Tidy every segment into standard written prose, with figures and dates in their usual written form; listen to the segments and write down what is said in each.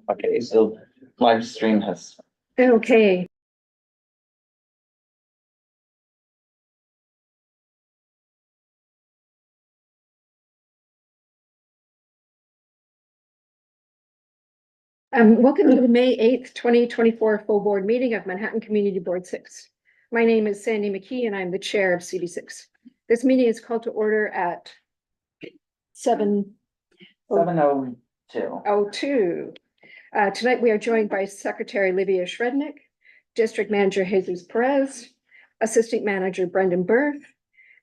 Okay, so live stream has. Okay. Welcome to the May 8th, 2024 full board meeting of Manhattan Community Board 6. My name is Sandy McKee and I'm the chair of CD6. This meeting is called to order at 7:02. 7:02. Tonight we are joined by Secretary Livia Shrednick, District Manager Jesus Perez, Assistant Manager Brendan Berth,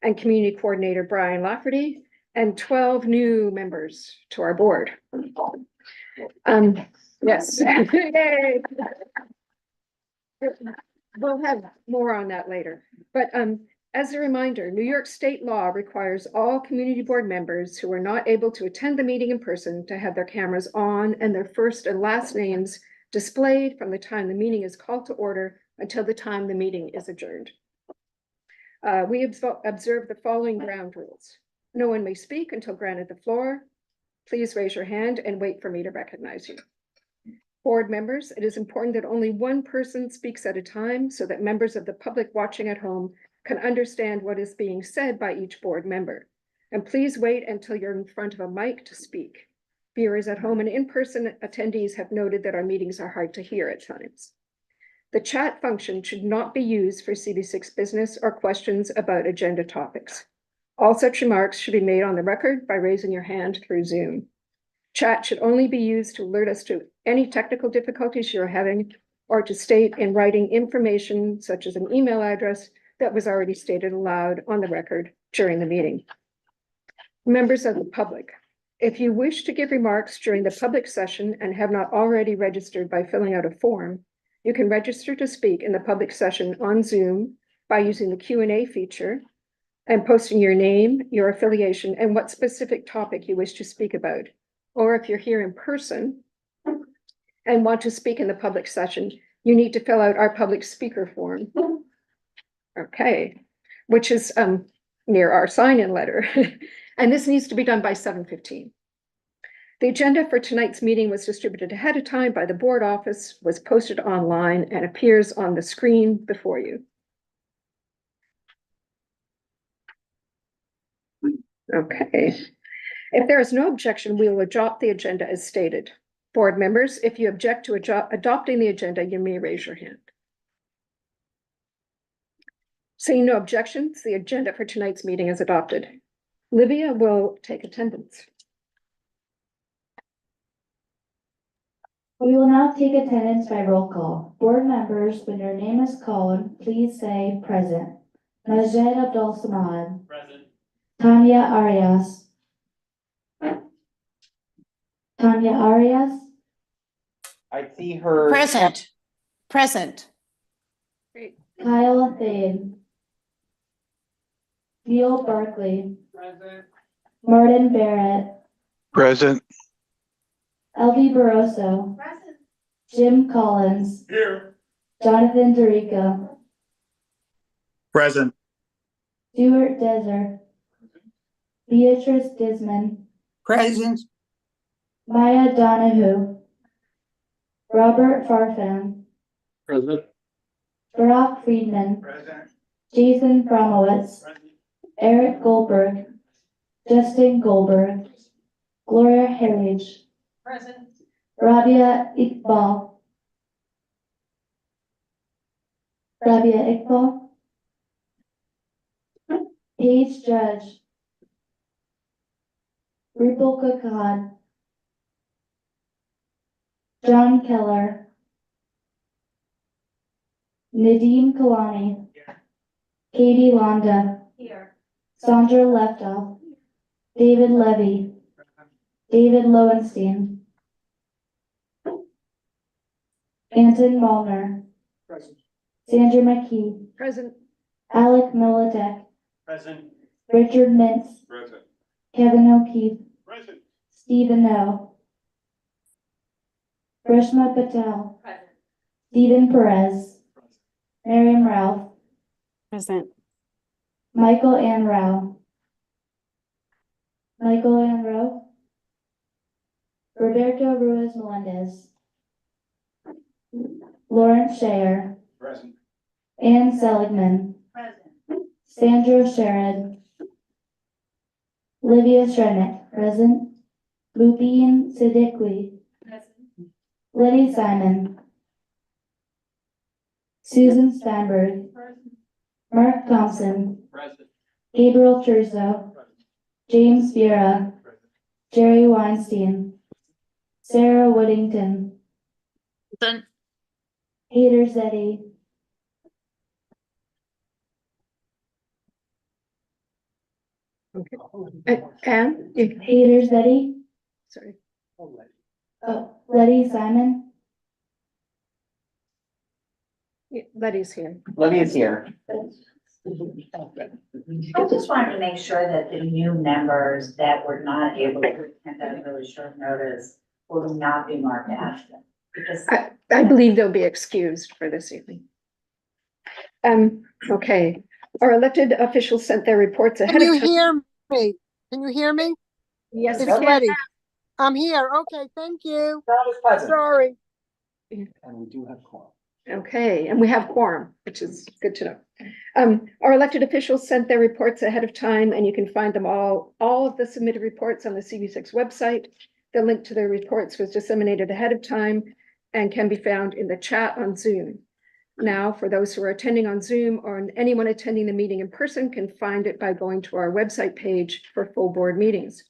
and Community Coordinator Brian Lafferty, and 12 new members to our board. Yes. Yay. We'll have more on that later. But as a reminder, New York State law requires all community board members who are not able to attend the meeting in person to have their cameras on and their first and last names displayed from the time the meeting is called to order until the time the meeting is adjourned. We observe the following ground rules. No one may speak until granted the floor. Please raise your hand and wait for me to recognize you. Board members, it is important that only one person speaks at a time so that members of the public watching at home can understand what is being said by each board member. And please wait until you're in front of a mic to speak. Viewers at home and in-person attendees have noted that our meetings are hard to hear at times. The chat function should not be used for CD6 business or questions about agenda topics. All such remarks should be made on the record by raising your hand through Zoom. Chat should only be used to alert us to any technical difficulties you're having or to state in writing information such as an email address that was already stated aloud on the record during the meeting. Members of the public, if you wish to give remarks during the public session and have not already registered by filling out a form, you can register to speak in the public session on Zoom by using the Q&A feature and posting your name, your affiliation, and what specific topic you wish to speak about. Or if you're here in person and want to speak in the public session, you need to fill out our public speaker form. Okay, which is near our sign-in letter. And this needs to be done by 7:15. The agenda for tonight's meeting was distributed ahead of time by the board office, was posted online, and appears on the screen before you. Okay. If there is no objection, we will adopt the agenda as stated. Board members, if you object to adopting the agenda, you may raise your hand. Seeing no objections, the agenda for tonight's meeting is adopted. Livia will take attendance. We will now take attendance by roll call. Board members, when your name is called, please say present. Majed Abdul Samad. Present. Tanya Arias. Tanya Arias. I see her. Present. Present. Great. Kyle Thade. Neil Barkley. Present. Martin Barrett. Present. Elvie Barroso. Present. Jim Collins. Here. Jonathan Dorico. Present. Stuart Deser. Beatrice Disman. Present. Maya Donahue. Robert Farfan. Present. Barack Friedman. Present. Jason Fromowitz. Eric Goldberg. Justin Goldberg. Gloria Heritage. Present. Rabia Iqbal. Rabia Iqbal. Paige Judge. Rupal Kakad. John Keller. Nadeem Kalani. Katie Londa. Here. Sandra Leftoff. David Levy. David Lowenstein. Anton Malner. Present. Sandra McKee. Present. Alec Militek. Present. Richard Mintz. Present. Kevin O'Keefe. Present. Stephen O. Reshma Patel. Present. Stephen Perez. Miriam Ralph. Present. Michael Ann Rao. Michael Ann Rowe. Roberto Ruiz Melendez, Lawrence Shayer, Present. Anne Seligman, Present. Sandra Sherrod, Livia Shrednick, present. Lupine Siddiqui, Present. Lenny Simon, Susan Steinberg, Mark Thompson, Present. Gabriel Churzo, James Viera, Jerry Weinstein, Sarah Whittington, Present. Peter Zeddy, Anne, Peter Zeddy, sorry. oh, Letty Simon, Yeah, Letty's here. Libby is here. I just wanted to make sure that the new members that were not able to attend at really short notice will not be marked absent. Because I believe they'll be excused for this evening. Okay, our elected officials sent their reports ahead Can you of time. hear me? Can you hear me? Yes, It's we can. Letty. I'm here. Okay, thank you. That was present. Sorry. And we do have quorum. Okay, and we have quorum, which is good to know. Our elected officials sent their reports ahead of time, and you can find them all of the submitted reports on the CV6 website. The link to their reports was disseminated ahead of time and can be found in the chat on Zoom. Now, for those who are attending on Zoom or anyone attending the meeting in person can find it by going to our website page for full board meetings.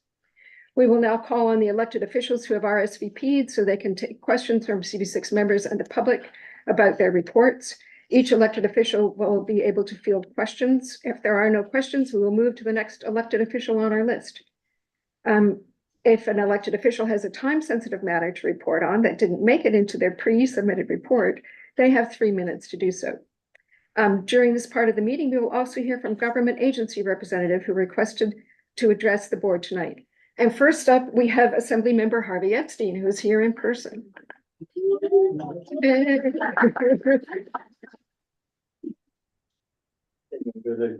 We will now call on the elected officials who have RSVP'd so they can take questions from CV6 members and the public about their reports. Each elected official will be able to field questions. If there are no questions, we will move to the next elected official on our list. If an elected official has a time-sensitive matter to report on that didn't make it into their pre-submitted report, they have 3 minutes to do so. During this part of the meeting, we will also hear from government agency representative who requested to address the board tonight. And first up, we have Assembly Member Harvey Epstein, who is here in person.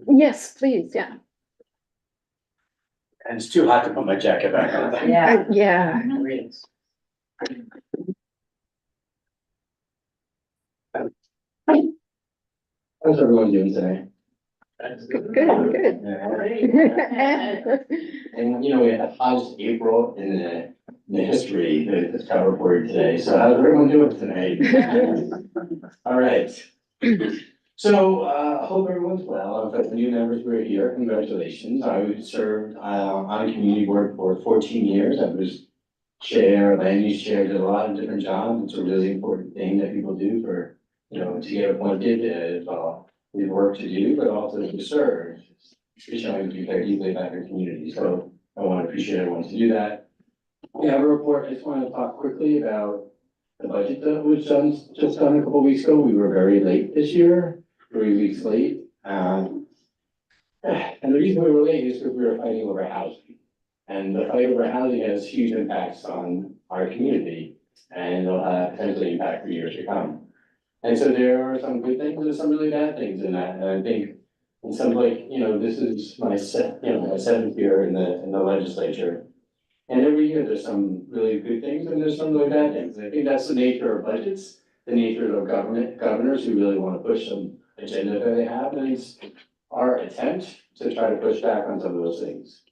Yes, please, yeah. And it's too hot to put my jacket back on. Yeah. Yeah. How's everyone doing today? Good, good. And you know, we had the hottest April in the history that's got reported today. So how's everyone doing tonight? All right. So hope everyone's well. I've got the new members who are here. Congratulations. I served on a community board for 14 years. I was chair, land use chair, did a lot of different jobs. It's a really important thing that people do for, you know, to get appointed. We have work to do, but also to serve. It's showing to care deeply about your community. So I want to appreciate everyone to do that. We have a report. I just want to talk quickly about the budget that was just done a couple weeks ago. We were very late this year, 3 weeks late. And the reason we were late is because we were fighting over housing. And the fight over housing has huge impacts on our community, and it'll have potentially impact for years to come. And so there are some good things and some really bad things in that. And I think in some like, you know, this is my seventh year in the legislature. And every year there's some really good things and there's some really bad things. And I think that's the nature of budgets, the nature of governors who really want to push some agenda that they have. And it's our attempt to try to push back on some of those things.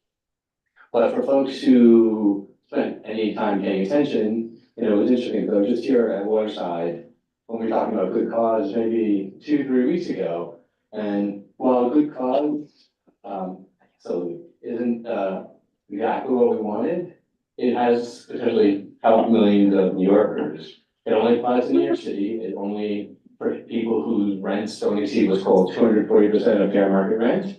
But for folks who spent any time paying attention, you know, it was interesting, because I was just here at Waterside when we were talking about good cause maybe 2-3 weeks ago. And while good cause, so isn't exactly what we wanted, it has potentially helped millions of New Yorkers. It only applies in New York City. It only for people whose rents don't exceed what's called 240% of fair market rent,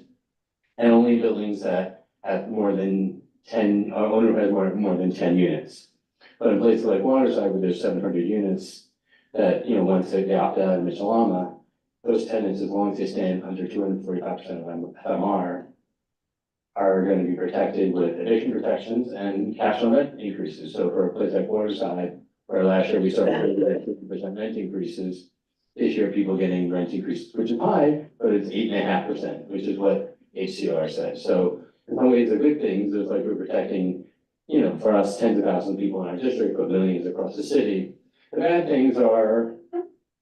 and only buildings that have more than 10, owner has more than 10 units. But in places like Waterside, where there's 700 units, that, you know, once they opt out in Michelama, those tenants, as long as they stand under 245% of MR, are going to be protected with eviction protections and cash on rent increases. So for a place like Waterside, where last year we started with 50% rent increases, this year people getting rent increases, which is high, but it's 8.5%, which is what HCR says. So in some ways, the good things is like we're protecting you know, for us, tens of thousands of people in our district, but millions across the city. The bad things are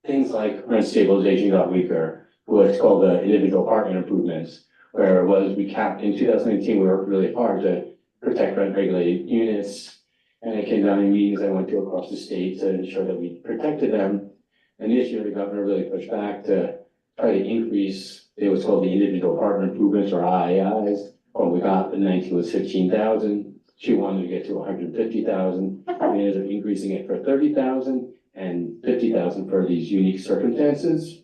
things like rent stabilization got weaker, what's called the individual apartment improvements, where it was, we capped in 2018, we worked really hard to protect rent regulated units. And it came down in meetings I went to across the state to ensure that we protected them. And this year, the governor really pushed back to try to increase, it was called the individual apartment improvements or IAIs. What we got in 19 was 15,000. She wanted to get to 150,000. We ended up increasing it for 30,000 and 50,000 for these unique circumstances.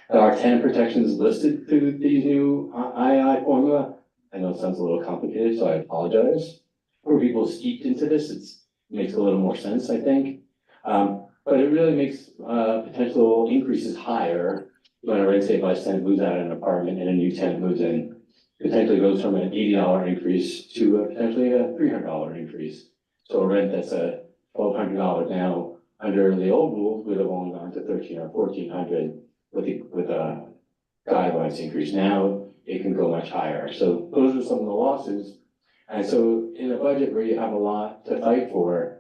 Our tenant protections listed through these new II formula. I know it sounds a little complicated, so I apologize. For people steeped into this, it makes a little more sense, I think. But it really makes potential increases higher when a rent stabilized tenant moves out of an apartment and a new tenant moves in. Potentially goes from an $80 increase to potentially a $300 increase. So a rent that's a $1,200 now under the old rules would have only gone to $1,300 or $1,400 with a guidelines increase. Now it can go much higher. So those are some of the losses. And so in a budget where you have a lot to fight for,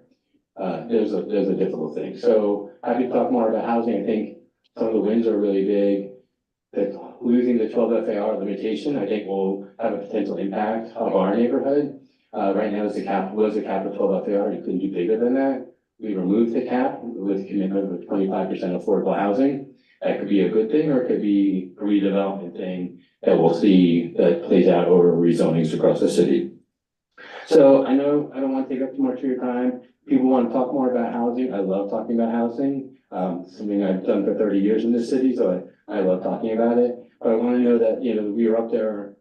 there's a difficult thing. So happy to talk more about housing. I think some of the wins are really big. That losing the 12 FAR limitation, I think will have a potential impact of our neighborhood. Right now, was a cap of 12 FAR, you couldn't do bigger than that. We removed the cap with a commitment of 25% affordable housing. That could be a good thing, or it could be a redevelopment thing that we'll see that plays out over rezonings across the city. So I know I don't want to take up too much of your time. People want to talk more about housing. I love talking about housing. Something I've done for 30 years in this city, so I love talking about it. But I want to know that, you know, we were up there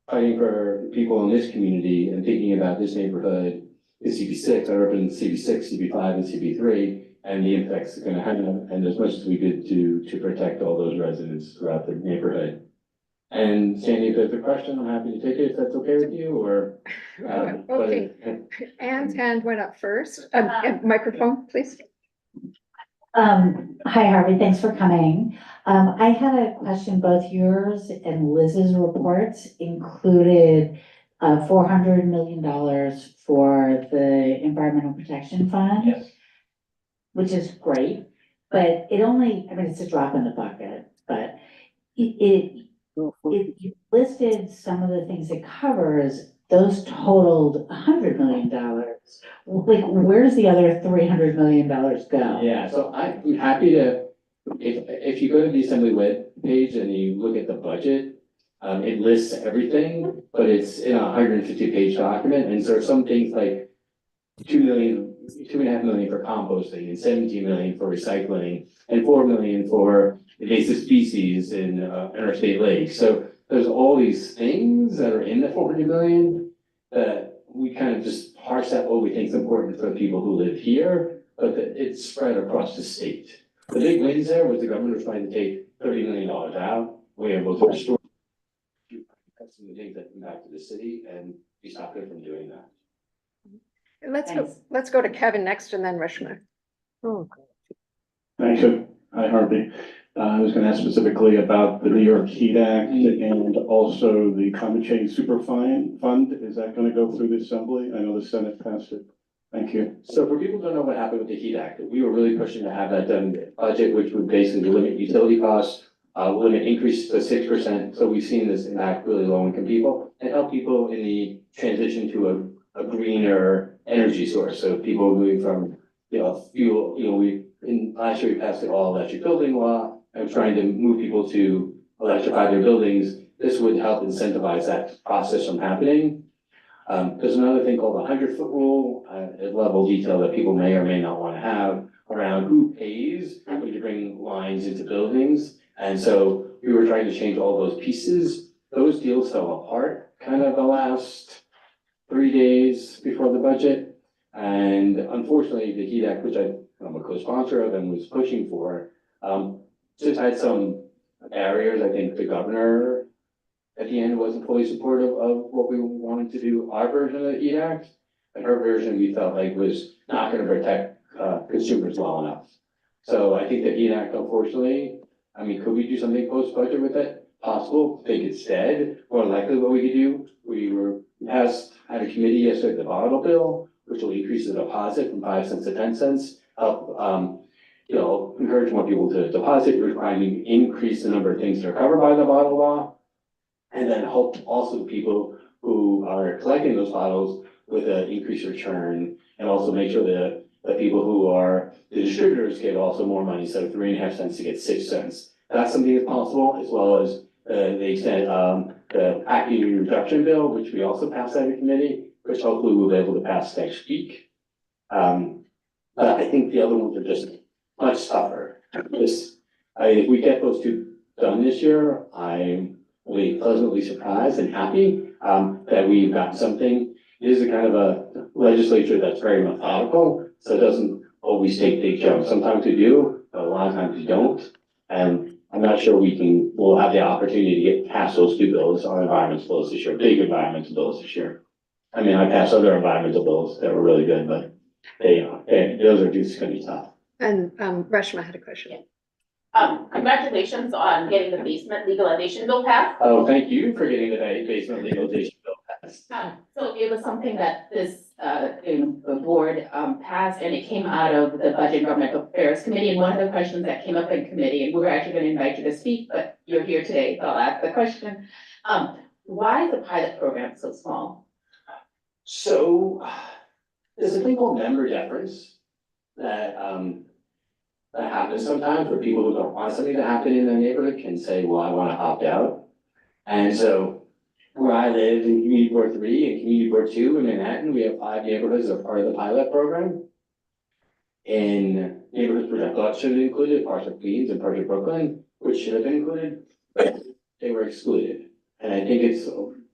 fighting for people in this community and thinking about this neighborhood, the CB6, I represent CB6, CB5, and CB3, and the impacts it's going to have, and as much as we could to protect all those residents throughout the neighborhood. And Sandy, if there's a question, I'm happy to take it if that's okay with you, or. Okay. Anne's hand went up first. Microphone, please. Hi Harvey, thanks for coming. I had a question, both yours and Liz's reports included $400 million for the Environmental Protection Fund. Yes. Which is great, but it only, I mean, it's a drop in the bucket, but you listed some of the things it covers, those totaled $100 million. Like, where does the other $300 million go? Yeah, so I'm happy to, if you go to the Assembly web page and you look at the budget, it lists everything, but it's in a 150-page document, and so some things like 2.5 million for composting, and 17 million for recycling, and 4 million for invasive species in our state lakes. So there's all these things that are in the 400 million that we kind of just parse out what we think is important for the people who live here, but that it's spread across the state. The big wins there was the government was trying to take $30 million out. We were able to restore some of the things that impacted the city, and we stopped it from doing that. Let's go to Kevin next and then Rishma. Thank you. Hi, Harvey. I was going to ask specifically about the New York Heat Act and also the climate change super fund. Is that going to go through the Assembly? I know the Senate passed it. Thank you. So for people who don't know what happened with the Heat Act, we were really pushing to have that done in the budget, which would basically limit utility costs, limit increase to 6%. So we've seen this impact really low income people and help people in the transition to a greener energy source. So people moving from, fuel, last year we passed an all electric building law. I'm trying to move people to electrify their buildings. This would help incentivize that process from happening. There's another thing called the 100-foot rule, a level of detail that people may or may not want to have around who pays when you bring lines into buildings. And so we were trying to change all those pieces. Those deals fell apart kind of the last 3 days before the budget. And unfortunately, the HEAT Act, which I'm a co-sponsor of and was pushing for, just had some barriers. I think the governor at the end wasn't fully supportive of what we wanted to do, our version of the HEAT Act. And her version we felt like was not going to protect consumers well enough. So I think the HEAT Act, unfortunately, I mean, could we do something post-budget with it? possible, think instead, more likely what we could do, had a committee yesterday, the bottle bill, which will increase the deposit from 5 cents to 10 cents, help, encourage more people to deposit, requiring increase the number of things that are covered by the bottle law. And then help also the people who are collecting those bottles with an increased return, and also make sure that the people who are the distributors get also more money, instead of 3.5 cents to get 6 cents. That's something that's possible, as well as the extent, the packaging reduction bill, which we also passed out of committee, which hopefully we'll be able to pass next week. But I think the other ones are just much tougher. If we get those two done this year, I'm really pleasantly surprised and happy that we've got something. It is a kind of a legislature that's very methodical, so it doesn't always take big jumps. Sometimes we do, but a lot of times we don't. And I'm not sure we'll have the opportunity to get past those two bills, our environmental bills this year, big environmental bills this year. I mean, I passed other environmental bills that were really good, but those are just gonna be tough. And Reshma had a question. Congratulations on getting the basement legalization bill passed. Oh, thank you for getting the basement legalization bill passed. So it was something that this, the board, passed, and it came out of the Budget and Governmental Affairs Committee. And one of the questions that came up in committee, and we were actually gonna invite you to speak, but you're here today, so I'll ask the question. Why is the pilot program so small? So, there's a thing called member deference that happens sometimes, where people who don't want something to happen in their neighborhood can say, well, I wanna opt out. And so, where I live in Community Board 3 and Community Board 2 in Manhattan, we have 5 neighborhoods that are part of the pilot program. In neighborhoods which I thought should have been included, parts of Queens and parts of Brooklyn, which should have been included, but they were excluded. And I think it's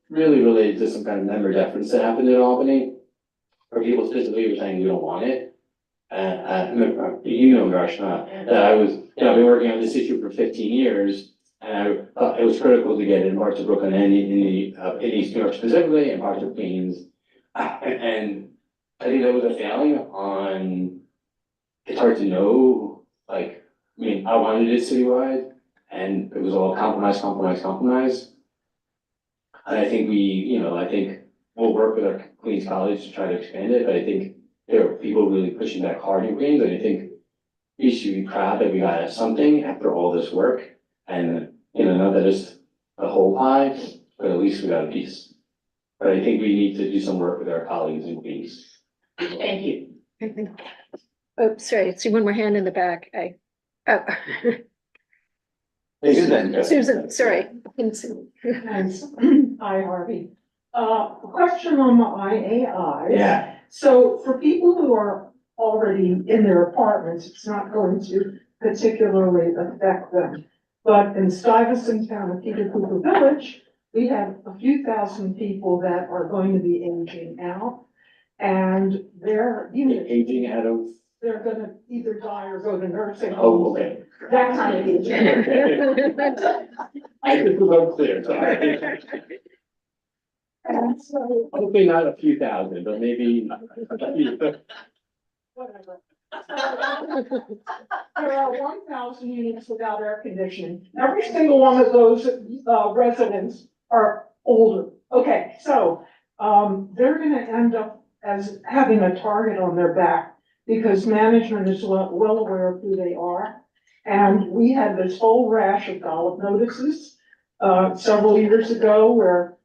really related to some kind of member deference that happened in Albany, where people specifically were saying we don't want it. Rashna, that I was, I've been working on this issue for 15 years, and I thought it was critical to get it in parts of Brooklyn and in East New York specifically, and parts of Queens. And I think that was a failing on, it's hard to know, I wanted it citywide, and it was all compromise. And I think I think we'll work with our Queens College to try to expand it, but I think there are people really pushing back hard in Queens, and I think we should be proud that we got something after all this work. And, not that it's a whole pie, but at least we got a piece. But I think we need to do some work with our colleagues in Queens. Thank you. Oh, sorry, I see one more hand in the back. Susan, sorry. Thanks. Hi, Harvey. A question on the IAI. Yeah. So for people who are already in their apartments, it's not going to particularly affect them. But in Stuyvesant Town and Peter Cooper Village, we have a few thousand people that are going to be aging out. And they're Aging out of. they're gonna either die or go to nursing Oh, homes. okay. That kind of aging. I think we're unclear, sorry. And so, Hopefully not a few thousand, but maybe. whatever. There are 1,000 units without air conditioning. Every single one of those residents are older. Okay, so they're gonna end up as having a target on their back because management is well aware of who they are. And we had this whole rash of Gallup notices several years ago where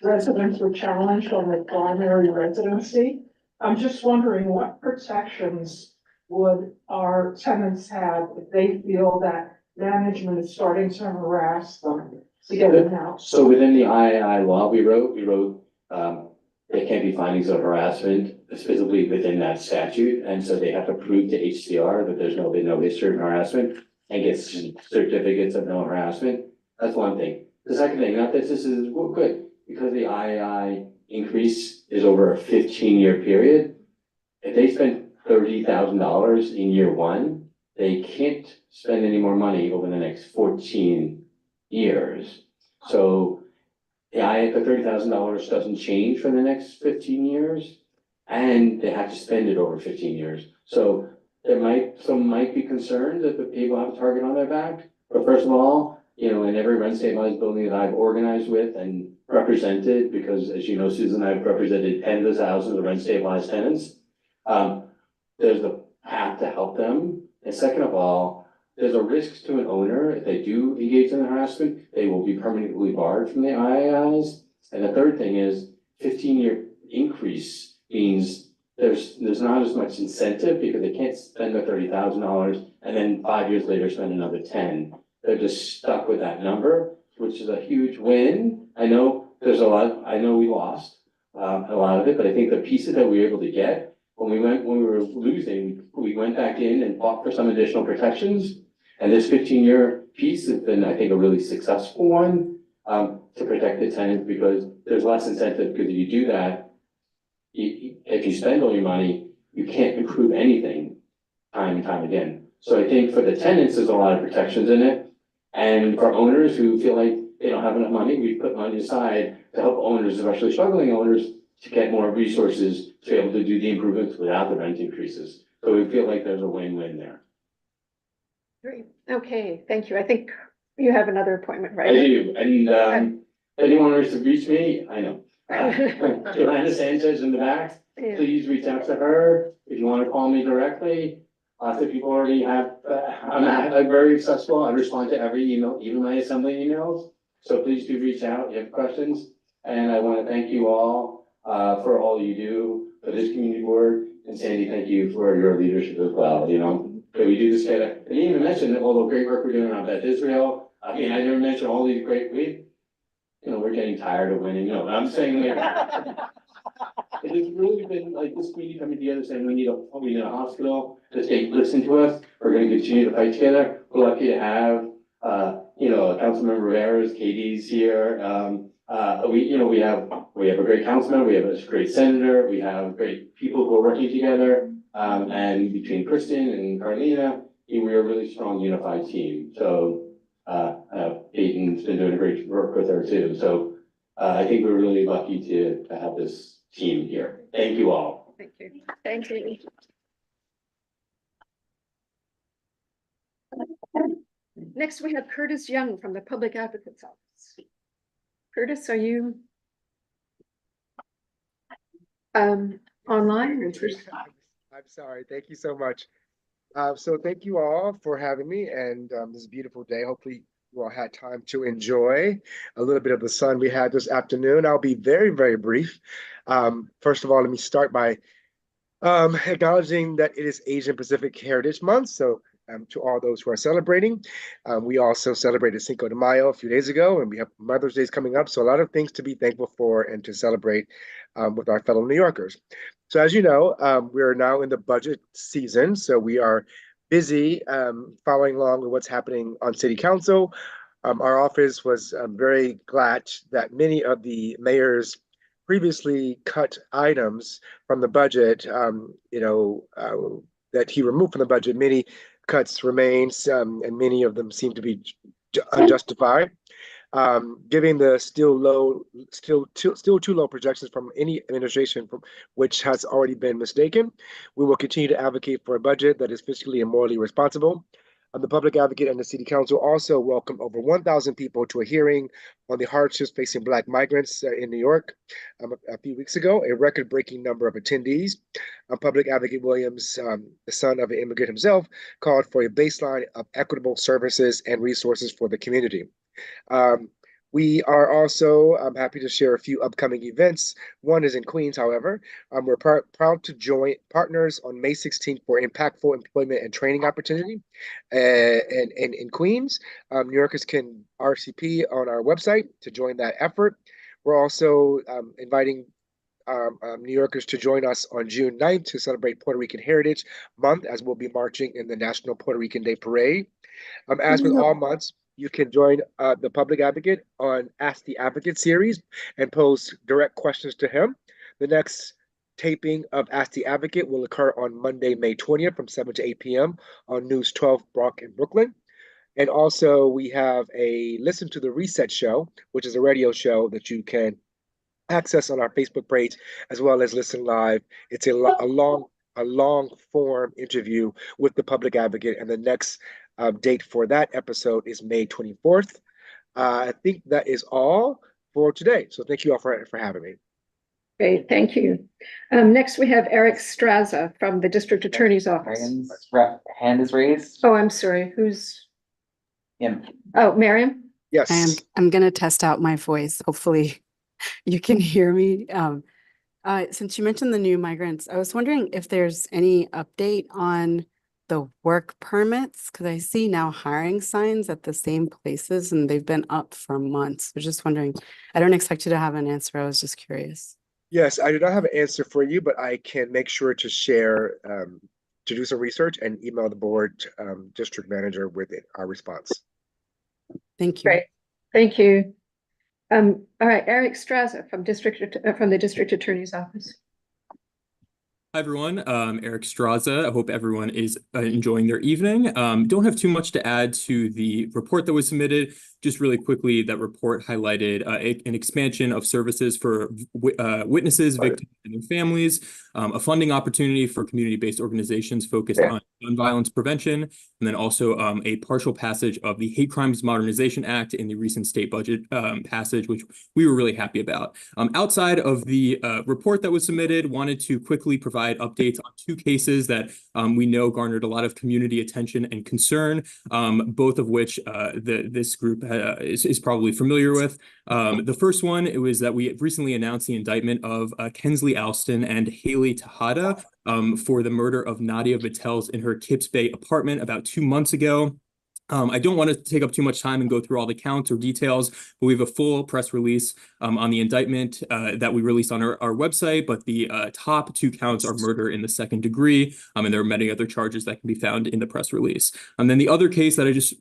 residents were challenged on their primary residency. I'm just wondering what protections would our tenants have if they feel that management is starting to harass them to get them out? So within the IAI law, we wrote, there can't be findings of harassment specifically within that statute. And so they have to prove to HCR that there's been no history of harassment and get certificates of no harassment. That's one thing. The second thing, not that this is good, because the IAI increase is over a 15-year period. If they spend $30,000 in year 1, they can't spend any more money over the next 14 years. So the $30,000 doesn't change for the next 15 years, and they have to spend it over 15 years. So some might be concerned that the people have a target on their back. But first of all, you know, in every rent stabilized building that I've organized with and represented, because as you know, Susan, I've represented tens of thousands of rent stabilized tenants. There's a path to help them. And second of all, there's a risk to an owner if they do engage in harassment, they will be permanently barred from the IIs. And the third thing is 15-year increase means there's not as much incentive because they can't spend the $30,000 and then 5 years later spend another 10. They're just stuck with that number, which is a huge win. I know there's a lot, I know we lost a lot of it, but I think the pieces that we were able to get when we were losing, we went back in and fought for some additional protections. And this 15-year piece has been, I think, a really successful one to protect the tenants because there's less incentive because if you do that, if you spend all your money, you can't improve anything time and time again. So I think for the tenants, there's a lot of protections in it. And for owners who feel like they don't have enough money, we put money aside to help owners, especially struggling owners, to get more resources to be able to do the improvements without the rent increases. So we feel like there's a win-win there. Great. Okay, thank you. I think you have another appointment, right? I do, and anyone wants to reach me, I know. Joanna Sanchez in the back, Yeah. please reach out to her. If you want to call me directly, lots of people already have, I'm very accessible. I respond to every email, even my assembly emails. So please do reach out if you have questions. And I want to thank you all for all you do for this community board. And Sandy, thank you for your leadership as well, you know. That we do this together. I didn't even mention all the great work we're doing around Beth Israel. I mean, I never mentioned all these great, we're getting tired of winning, no, I'm saying like, it has really been like this community coming together saying we need a hospital, the state listen to us, we're gonna continue to fight together. We're lucky to have, Councilmember Rivera's, Katie's here, we have a great councilman, we have a great senator, we have great people who are working together. And between Kristen and Carlina, we are a really strong unified team. So, Peyton's been doing a great work with her too. So, I think we're really lucky to have this team here. Thank you all. Thank you. Thank you. Next, we have Curtis Young from the Public Advocate's Office. Curtis, are you online? I'm sorry. Thank you so much. So thank you all for having me and this beautiful day. Hopefully you all had time to enjoy a little bit of the sun we had this afternoon. I'll be very, very brief. First of all, let me start by acknowledging that it is Asian Pacific Heritage Month. So to all those who are celebrating, we also celebrated Cinco de Mayo a few days ago, and we have Mother's Day coming up. So a lot of things to be thankful for and to celebrate with our fellow New Yorkers. So as you know, we're now in the budget season. So we are busy following along with what's happening on City Council. Our office was very glad that many of the mayor's previously cut items from the budget, that he removed from the budget, many cuts remains, and many of them seem to be unjustified. Given the still too low projections from any administration, which has already been mistaken, we will continue to advocate for a budget that is fiscally and morally responsible. The Public Advocate and the City Council also welcomed over 1,000 people to a hearing on the hardships facing Black migrants in New York a few weeks ago, a record-breaking number of attendees. Public Advocate Williams, the son of an immigrant himself, called for a baseline of equitable services and resources for the community. We are also happy to share a few upcoming events. One is in Queens, however. We're proud to join partners on May 16th for impactful employment and training opportunity. And in Queens, New Yorkers can RSVP on our website to join that effort. We're also inviting New Yorkers to join us on June 9th to celebrate Puerto Rican Heritage Month, as we'll be marching in the National Puerto Rican Day Parade. As with all months, you can join the Public Advocate on Ask the Advocate series and pose direct questions to him. The next taping of Ask the Advocate will occur on Monday, May 20th from 7 to 8 p.m. on News 12 Brock in Brooklyn. And also we have a Listen to the Reset show, which is a radio show that you can access on our Facebook page, as well as listen live. It's a long form interview with the Public Advocate, and the next date for that episode is May 24th. I think that is all for today. So thank you all for having me. Great, thank you. Next, we have Eric Straza from the District Attorney's Office. Marian's hand is raised. Oh, I'm sorry, who's? Him. Oh, Miriam? Yes. I'm gonna test out my voice. Hopefully you can hear me. Since you mentioned the new migrants, I was wondering if there's any update on the work permits, because I see now hiring signs at the same places and they've been up for months. I was just wondering, I don't expect you to have an answer. I was just curious. Yes, I do not have an answer for you, but I can make sure to share, to do some research and email the board district manager with our response. Thank you. Great, thank you. All right, Eric Straza from the District Attorney's Office. Hi, everyone. Eric Straza. I hope everyone is enjoying their evening. Don't have too much to add to the report that was submitted. Just really quickly, that report highlighted an expansion of services for witnesses, victims, and their families, a funding opportunity for community-based organizations focused on gun violence prevention, and then also a partial passage of the Hate Crimes Modernization Act in the recent state budget passage, which we were really happy about. Outside of the report that was submitted, wanted to quickly provide updates on two cases that we know garnered a lot of community attention and concern, both of which this group is probably familiar with. The first one, it was that we recently announced the indictment of Kensley Alston and Haley Tejada for the murder of Nadia Vitel's in her Kips Bay apartment about 2 months ago. I don't want to take up too much time and go through all the counts or details, but we have a full press release on the indictment that we released on our website, but the top 2 counts are murder in the second degree, and there are many other charges that can be found in the press release. And then the other case that I just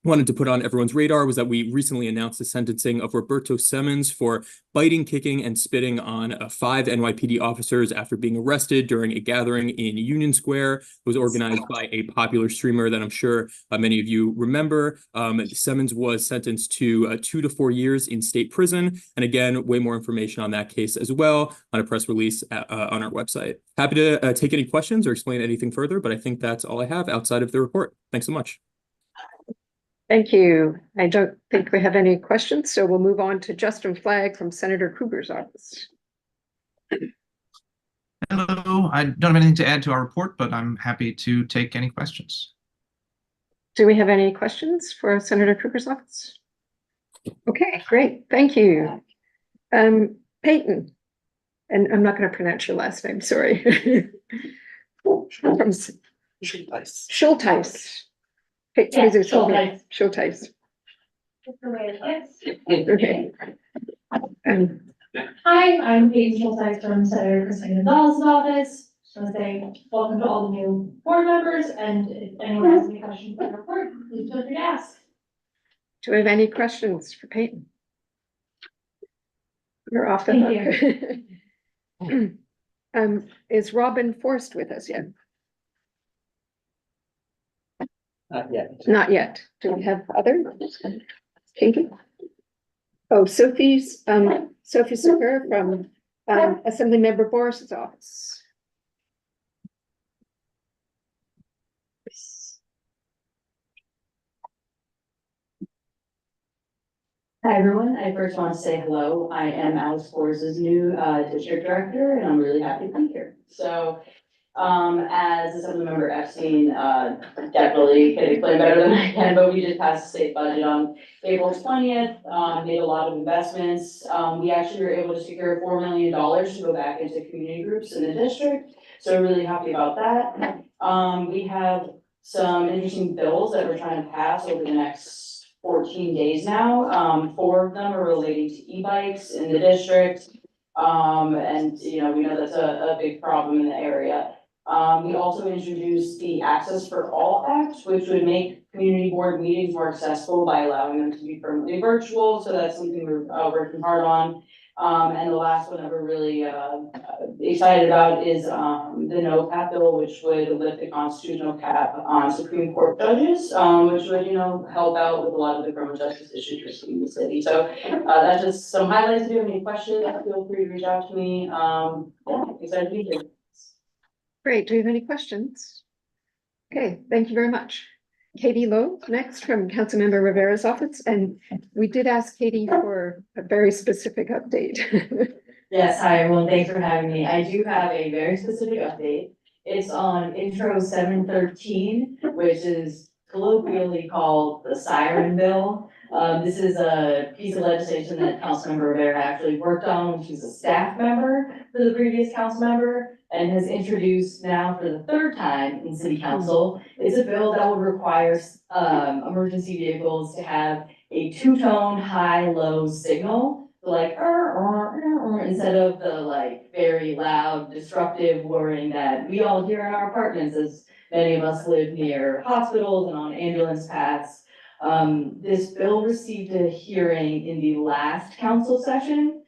wanted to put on everyone's radar was that we recently announced the sentencing of Roberto Simmons for biting, kicking, and spitting on 5 NYPD officers after being arrested during a gathering in Union Square. It was organized by a popular streamer that I'm sure many of you remember. Simmons was sentenced to 2 to 4 years in state prison. And again, way more information on that case as well on a press release on our website. Happy to take any questions or explain anything further, but I think that's all I have outside of the report. Thanks so much. Thank you. I don't think we have any questions, so we'll move on to Justin Flagg from Senator Krueger's office. Hello, I don't have anything to add to our report, but I'm happy to take any questions. Do we have any questions for Senator Krueger's office? Okay, great. Thank you. Peyton, and I'm not going to pronounce your last name, sorry. From Schulteis. Schulteis. Okay. Hi, I'm Peyton Schulteis from Senator Christina Gonzalez's office. Just want to say welcome to all the new board members, and if anyone has any questions about the report, please feel free to ask. Do we have any questions for Peyton? You're off the hook. Is Robin Forst with us yet? Not yet. Not yet. Do we have other? Pinky? Oh, Sophie Zucker from Assemblymember Boris's office. Hi, everyone. I first want to say hello. I am Alice Force's new district director, and I'm really happy to be here. So, as Assemblymember Epstein definitely can explain better than I can, but we just passed the state budget on April 20th, made a lot of investments. We actually were able to secure $4 million to go back into community groups in the district. So we're really happy about that. We have some interesting bills that we're trying to pass over the next 14 days now. 4 of them are relating to e-bikes in the district. And we know that's a big problem in the area. We also introduced the Access for All Act, which would make community board meetings more accessible by allowing them to be permanently virtual. So that's something we're working hard on. And the last one that we're really excited about is the No Cap bill, which would lift the constitutional cap on Supreme Court judges, which would, help out with a lot of the criminal justice issues we're seeing in the city. So that's just some highlights. If you have any questions, feel free to reach out to me. Excited to be here. Great. Do you have any questions? Okay, thank you very much. Katie Lowe next from Councilmember Rivera's office, and we did ask Katie for a very specific update. Yes, hi everyone, thanks for having me. I do have a very specific update. It's on intro 713, which is colloquially called the siren bill. This is a piece of legislation that Councilmember Rivera actually worked on when she was a staff member for the previous council member and has introduced now for the third time in city council. It's a bill that would require emergency vehicles to have a two-tone high-low signal. So like instead of the like very loud, disruptive whirring that we all hear in our apartments, as many of us live near hospitals and on ambulance paths. This bill received a hearing in the last council session.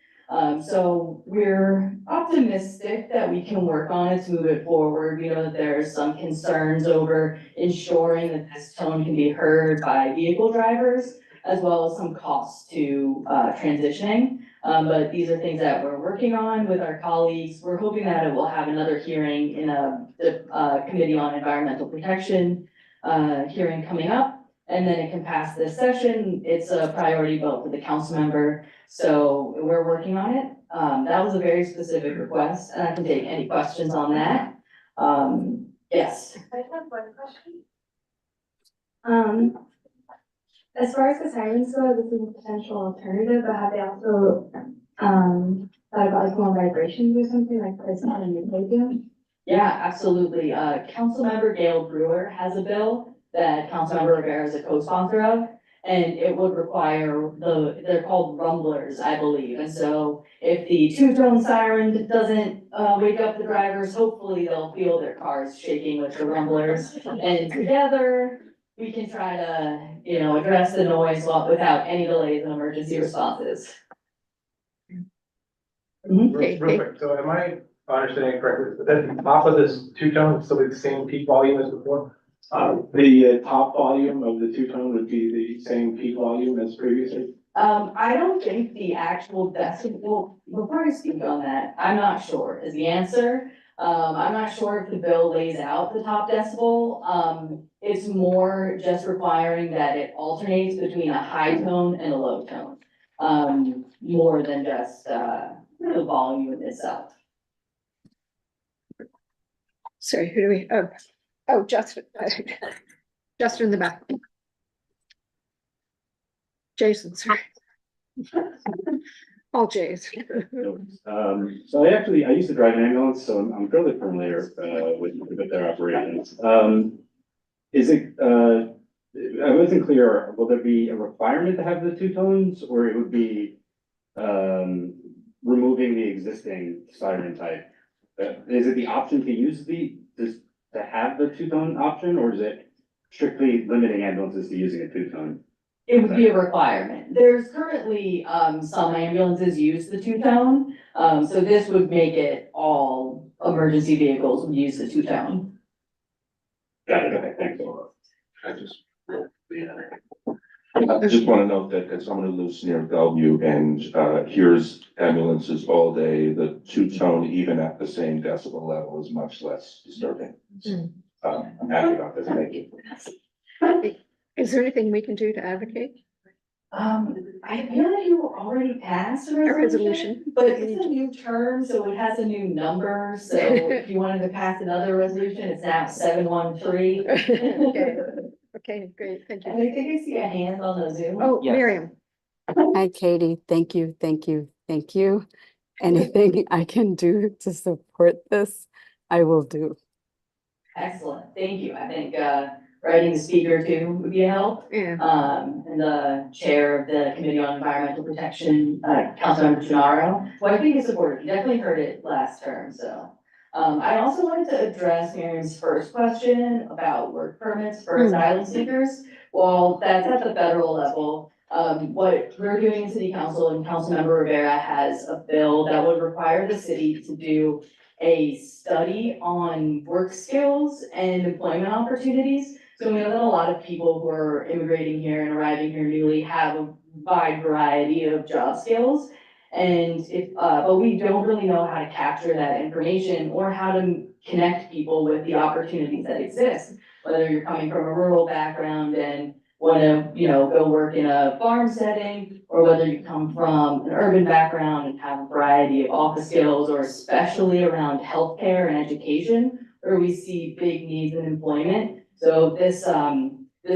So we're optimistic that we can work on it to move it forward. We know that there are some concerns over ensuring that this tone can be heard by vehicle drivers, as well as some costs to transitioning. But these are things that we're working on with our colleagues. We're hoping that it will have another hearing in the Committee on Environmental Protection hearing coming up. And then it can pass this session. It's a priority vote for the council member. So we're working on it. That was a very specific request, and I can take any questions on that. Yes. I have one question. As far as the sirens go, this is a potential alternative, but have they also, thought about like more vibrations or something like this on a new podium? Yeah, absolutely. Councilmember Gail Brewer has a bill that Councilmember Rivera is a co-sponsor of. And it would require they're called rumblers, I believe. And so if the two-tone siren doesn't wake up the drivers, hopefully they'll feel their cars shaking with the rumblers. And together, we can try to, address the noise without any delays in emergency responses. Okay. Real quick, so am I understanding correctly, that the top of this two-tone would still be the same peak volume as before? The top volume of the two-tone would be the same peak volume as previously? I don't think the actual decibel, before I speak on that, I'm not sure is the answer. I'm not sure if the bill lays out the top decibel. It's more just requiring that it alternates between a high tone and a low tone. More than just, the volume itself. Sorry, who do we, oh, Justin, Justin in the back. Jason, sorry. All J's. So I used to drive an ambulance, so I'm fairly familiar, with their operations. Is it, I wasn't clear, will there be a requirement to have the two tones, or it would be, removing the existing siren type? Is it the option to use to have the two-tone option, or is it strictly limiting ambulances to using a two-tone? It would be a requirement. There's currently, some ambulances use the two-tone, so this would make it all emergency vehicles would use the two-tone. Got it, okay, thanks. I just want to note that as someone who lives near Bellevue and hears ambulances all day, the two-tone, even at the same decibel level, is much less disturbing. I'm happy about this, thank you. Is there anything we can do to advocate? I feel like you already passed a resolution, but it's a new term, so it has a new number. So if you wanted to pass another resolution, it's now 713. Okay, great, thank you. And I think I see a hand on the Zoom. Oh, yes. Miriam. Hi, Katie. Thank you, thank you, thank you. Anything I can do to support this, I will do. Excellent, thank you. I think writing the speaker too would be a help. Yeah. And the chair of the Committee on Environmental Protection, Councilmember Gennaro, well, I think it's supported. You definitely heard it last term, so. I also wanted to address Miriam's first question about work permits for asylum seekers. Well, that's at the federal level. What we're doing in City Council, and Councilmember Rivera has a bill that would require the city to do a study on work skills and employment opportunities. So we know that a lot of people who are immigrating here and arriving here newly have a wide variety of job skills. And but we don't really know how to capture that information or how to connect people with the opportunities that exist. Whether you're coming from a rural background and wanna, go work in a farm setting, or whether you come from an urban background and have a variety of office skills, or especially around healthcare and education, where we see big needs in employment. So this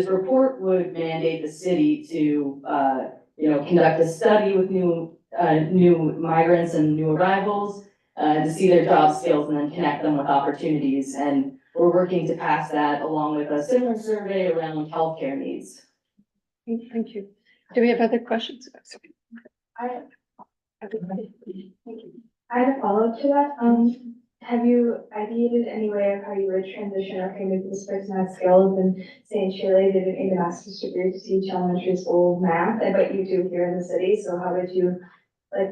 report would mandate the city to, conduct a study with new migrants and new arrivals, to see their job skills and then connect them with opportunities. And we're working to pass that along with a similar survey around healthcare needs. Thank you. Do we have other questions? I had a follow-up to that. Have you ideated any way of how you would transition, okay, maybe this person has skills and say in Chile, they didn't need a master's degree to teach elementary school math, but you do here in the city, so how would you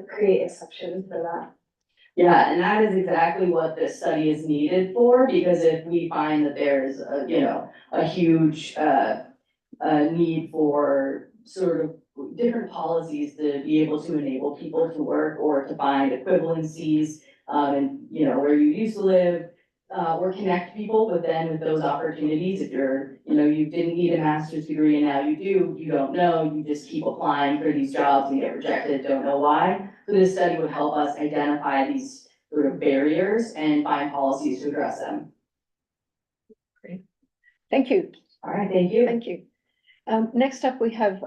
create exceptions for that? Yeah, and that is exactly what this study is needed for, because if we find that there's a huge need for sort of different policies to be able to enable people to work or to find equivalencies, and where you used to live, or connect people with those opportunities. If you're, you didn't need a master's degree and now you do, you don't know, you just keep applying for these jobs and get rejected, don't know why. So this study would help us identify these sort of barriers and find policies to address them. Great. Thank you. All right, thank you. Thank you. Next up, we have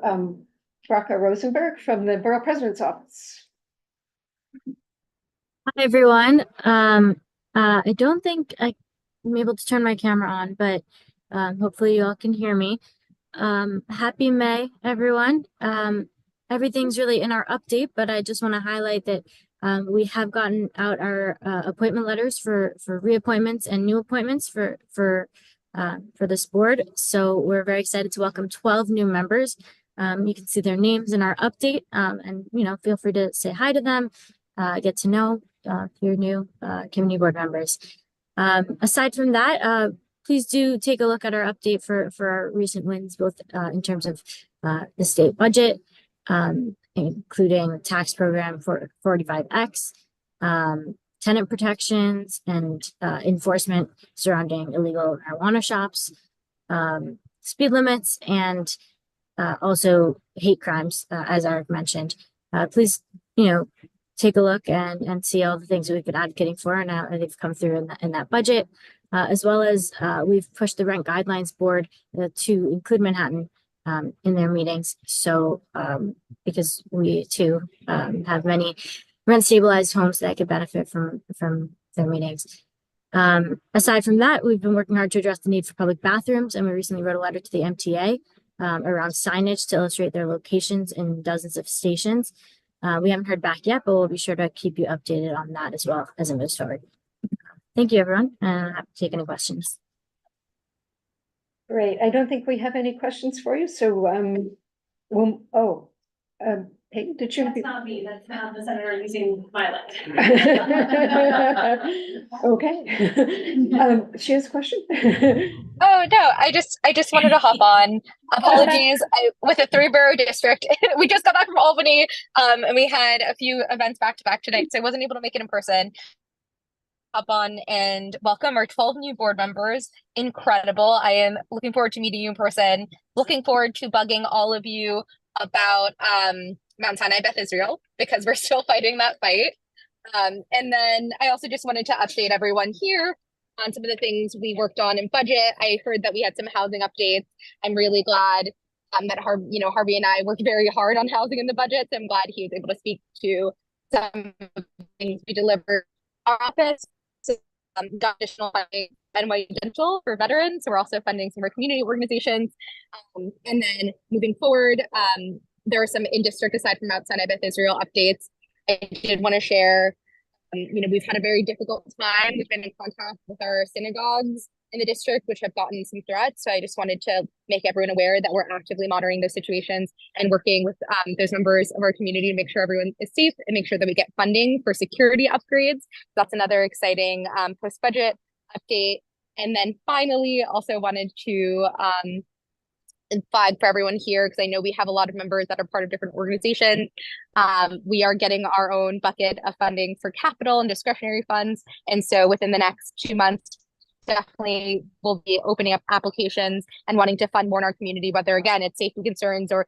Raka Rosenberg from the Borough President's Office. Hi, everyone. I don't think I'm able to turn my camera on, but hopefully you all can hear me. Happy May, everyone. Everything's really in our update, but I just want to highlight that we have gotten out our appointment letters for reappointments and new appointments for this board. So we're very excited to welcome 12 new members. You can see their names in our update, and feel free to say hi to them, get to know your new community board members. Aside from that, please do take a look at our update for our recent wins, both in terms of the state budget, including tax program for 45X, tenant protections, and enforcement surrounding illegal marijuana shops, speed limits, and also hate crimes, as Eric mentioned. Please, take a look and see all the things that we've been advocating for and now they've come through in that budget, as well as we've pushed the rent guidelines board to include Manhattan in their meetings. So because we too have many rent stabilized homes that could benefit from their meetings. Aside from that, we've been working hard to address the need for public bathrooms, and we recently wrote a letter to the MTA around signage to illustrate their locations in dozens of stations. We haven't heard back yet, but we'll be sure to keep you updated on that as well as it moves forward. Thank you, everyone, and I'm happy to take any questions. Great. I don't think we have any questions for you. So, Peyton, did you? That's not me. That's not the senator using my leg. Okay. She has a question. Oh no, I just wanted to hop on. Apologies. With a 3-borough district, we just got back from Albany, and we had a few events back to back tonight, so I wasn't able to make it in person. Hop on and welcome our 12 new board members. Incredible. I am looking forward to meeting you in person. Looking forward to bugging all of you about Mount Sinai Beth Israel, because we're still fighting that fight. And then I also just wanted to update everyone here on some of the things we worked on in budget. I heard that we had some housing updates. I'm really glad that Harvey and I worked very hard on housing in the budget. So I'm glad he was able to speak to some of the things we delivered our office. So got additional funding NYU Dental for veterans. So we're also funding some of our community organizations. And then moving forward, there are some in-district, aside from Mount Sinai Beth Israel, updates I did want to share. We've had a very difficult time. We've been in contact with our synagogues in the district, which have gotten some threats. So I just wanted to make everyone aware that we're actively monitoring those situations and working with those members of our community to make sure everyone is safe and make sure that we get funding for security upgrades. That's another exciting post-budget update. And then finally, also wanted to flag for everyone here, because I know we have a lot of members that are part of different organizations. We are getting our own bucket of funding for capital and discretionary funds. And so within the next 2 months, definitely we'll be opening up applications and wanting to fund more in our community, whether again, it's safety concerns or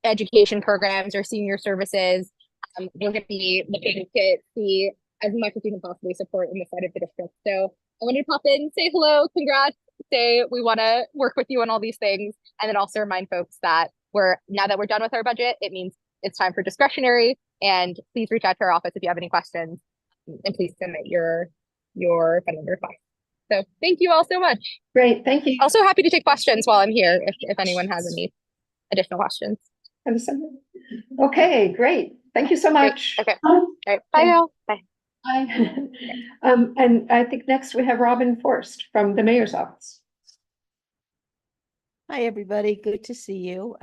education programs or senior services. We're going to be looking to see as much as we can possibly support in the side of the district. So I wanted to pop in, say hello, congrats, say we want to work with you on all these things, and then also remind folks that now that we're done with our budget, it means it's time for discretionary. And please reach out to our office if you have any questions, and please submit your funding request. So thank you all so much. Great, thank you. Also happy to take questions while I'm here if anyone has any additional questions. Okay, great. Thank you so much. Okay. All right. Bye now. Bye. Bye. And I think next we have Robin Forst from the mayor's office. Hi, everybody. Good to see you.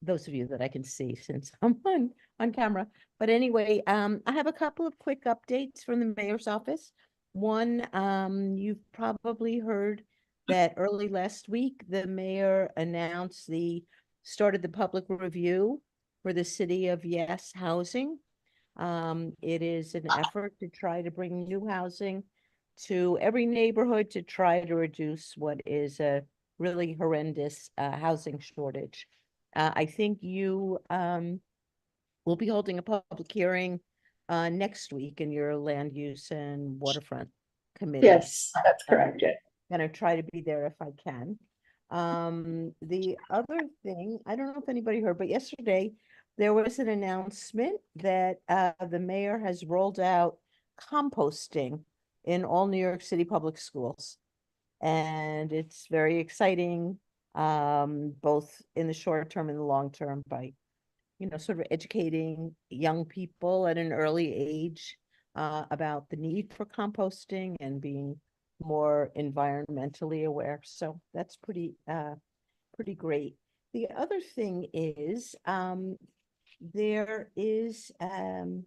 Those of you that I can see since I'm on camera. But anyway, I have a couple of quick updates from the mayor's office. One, you've probably heard that early last week, the mayor announced started the public review for the City of Yes housing. It is an effort to try to bring new housing to every neighborhood to try to reduce what is a really horrendous housing shortage. I think you will be holding a public hearing next week in your land use and waterfront committee. Yes, that's correct. Yeah. Gonna try to be there if I can. The other thing, I don't know if anybody heard, but yesterday there was an announcement that the mayor has rolled out composting in all New York City public schools. And it's very exciting, both in the short term and the long term, by, sort of educating young people at an early age about the need for composting and being more environmentally aware. So that's pretty great. The other thing is there is it's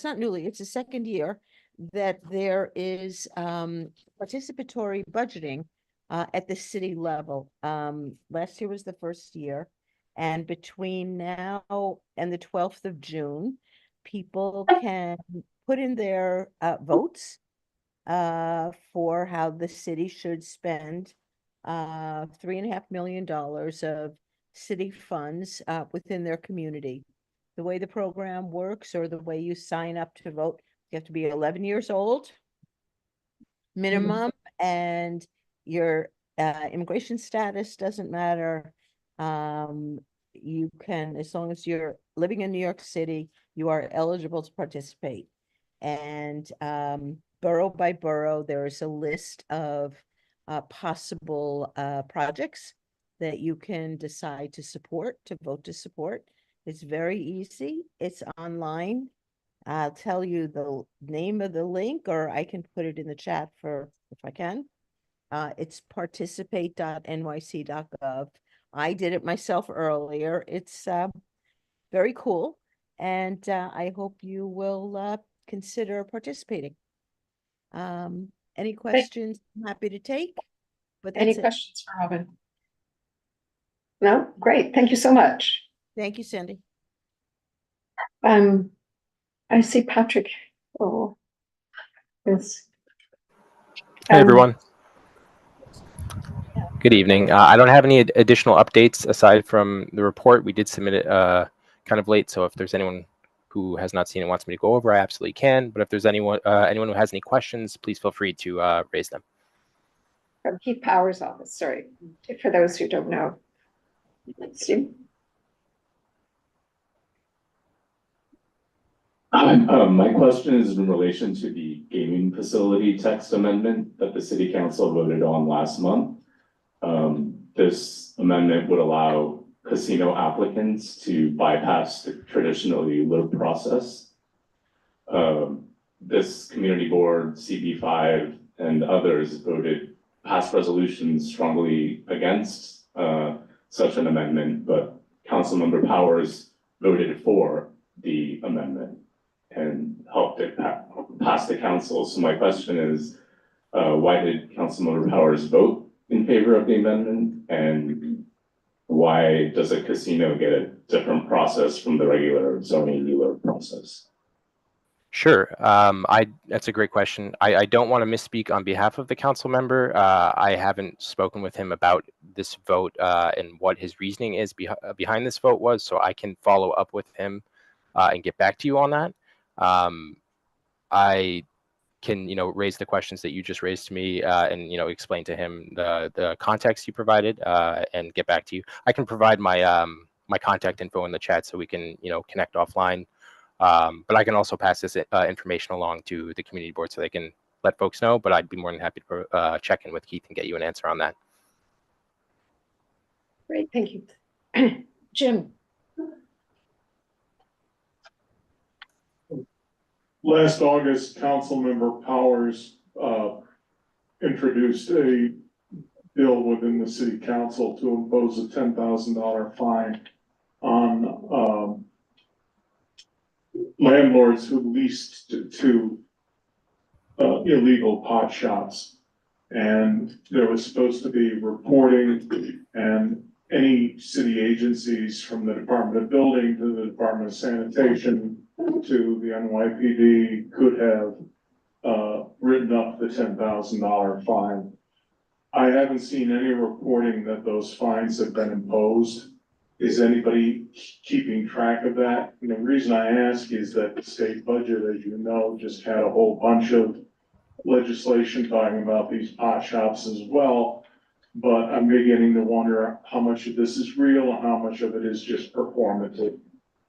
not newly, it's the second year that there is participatory budgeting at the city level. Last year was the first year, and between now and the 12th of June, people can put in their votes for how the city should spend $3.5 million of city funds within their community. The way the program works, or the way you sign up to vote, you have to be 11 years old minimum, and your immigration status doesn't matter. You can, as long as you're living in New York City, you are eligible to participate. And borough by borough, there is a list of possible projects that you can decide to support, to vote to support. It's very easy. It's online. I'll tell you the name of the link, or I can put it in the chat if I can. It's participate.nyc.gov. I did it myself earlier. It's very cool. And I hope you will consider participating. Any questions? I'm happy to take. But any questions for Robin? No? Great. Thank you so much. Thank you, Cindy. I see Patrick. Oh, yes. Hey, everyone. Good evening. I don't have any additional updates aside from the report. We did submit it kind of late, so if there's anyone who has not seen it wants me to go over, I absolutely can. But if there's anyone who has any questions, please feel free to raise them. From Keith Powers' office, sorry, for those who don't know. Steve? My question is in relation to the gaming facility text amendment that the city council voted on last month. This amendment would allow casino applicants to bypass the traditionally load process. This community board, CB5, and others passed resolutions strongly against such an amendment, but Councilmember Powers voted for the amendment and helped it pass the council. So my question is, why did Councilmember Powers vote in favor of the amendment? And why does a casino get a different process from the regular zoning dealer process? Sure. That's a great question. I don't want to misspeak on behalf of the council member. I haven't spoken with him about this vote and what his reasoning is behind this vote was, so I can follow up with him and get back to you on that. I can, raise the questions that you just raised to me and, explain to him the context you provided and get back to you. I can provide my my contact info in the chat so we can, connect offline. But I can also pass this information along to the community board so they can let folks know, but I'd be more than happy to check in with Keith and get you an answer on that. Great, thank you. Jim. Last August, Councilmember Powers introduced a bill within the city council to impose a $10,000 fine on landlords who leased to illegal pot shops. And there was supposed to be reporting, and any city agencies from the Department of Building to the Department of Sanitation to the NYPD could have written up the $10,000 fine. I haven't seen any reporting that those fines have been imposed. Is anybody keeping track of that? And the reason I ask is that the state budget, as you know, just had a whole bunch of legislation talking about these pot shops as well. But I'm beginning to wonder how much of this is real and how much of it is just performative.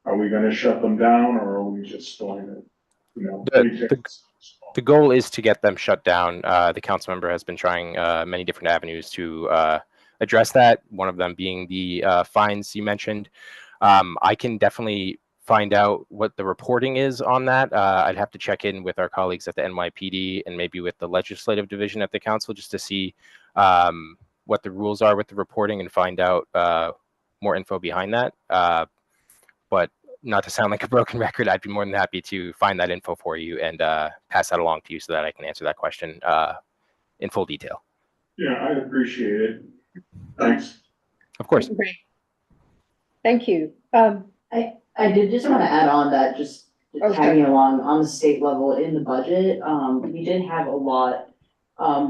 Are we going to shut them down, or are we just going to, The goal is to get them shut down. The council member has been trying many different avenues to address that, one of them being the fines you mentioned. I can definitely find out what the reporting is on that. I'd have to check in with our colleagues at the NYPD and maybe with the legislative division at the council just to see what the rules are with the reporting and find out more info behind that. But not to sound like a broken record, I'd be more than happy to find that info for you and pass that along to you so that I can answer that question in full detail. Yeah, I'd appreciate it. Thanks. Of course. Thank you. I did just want to add on that, just tagging along on the state level in the budget, we did have a lot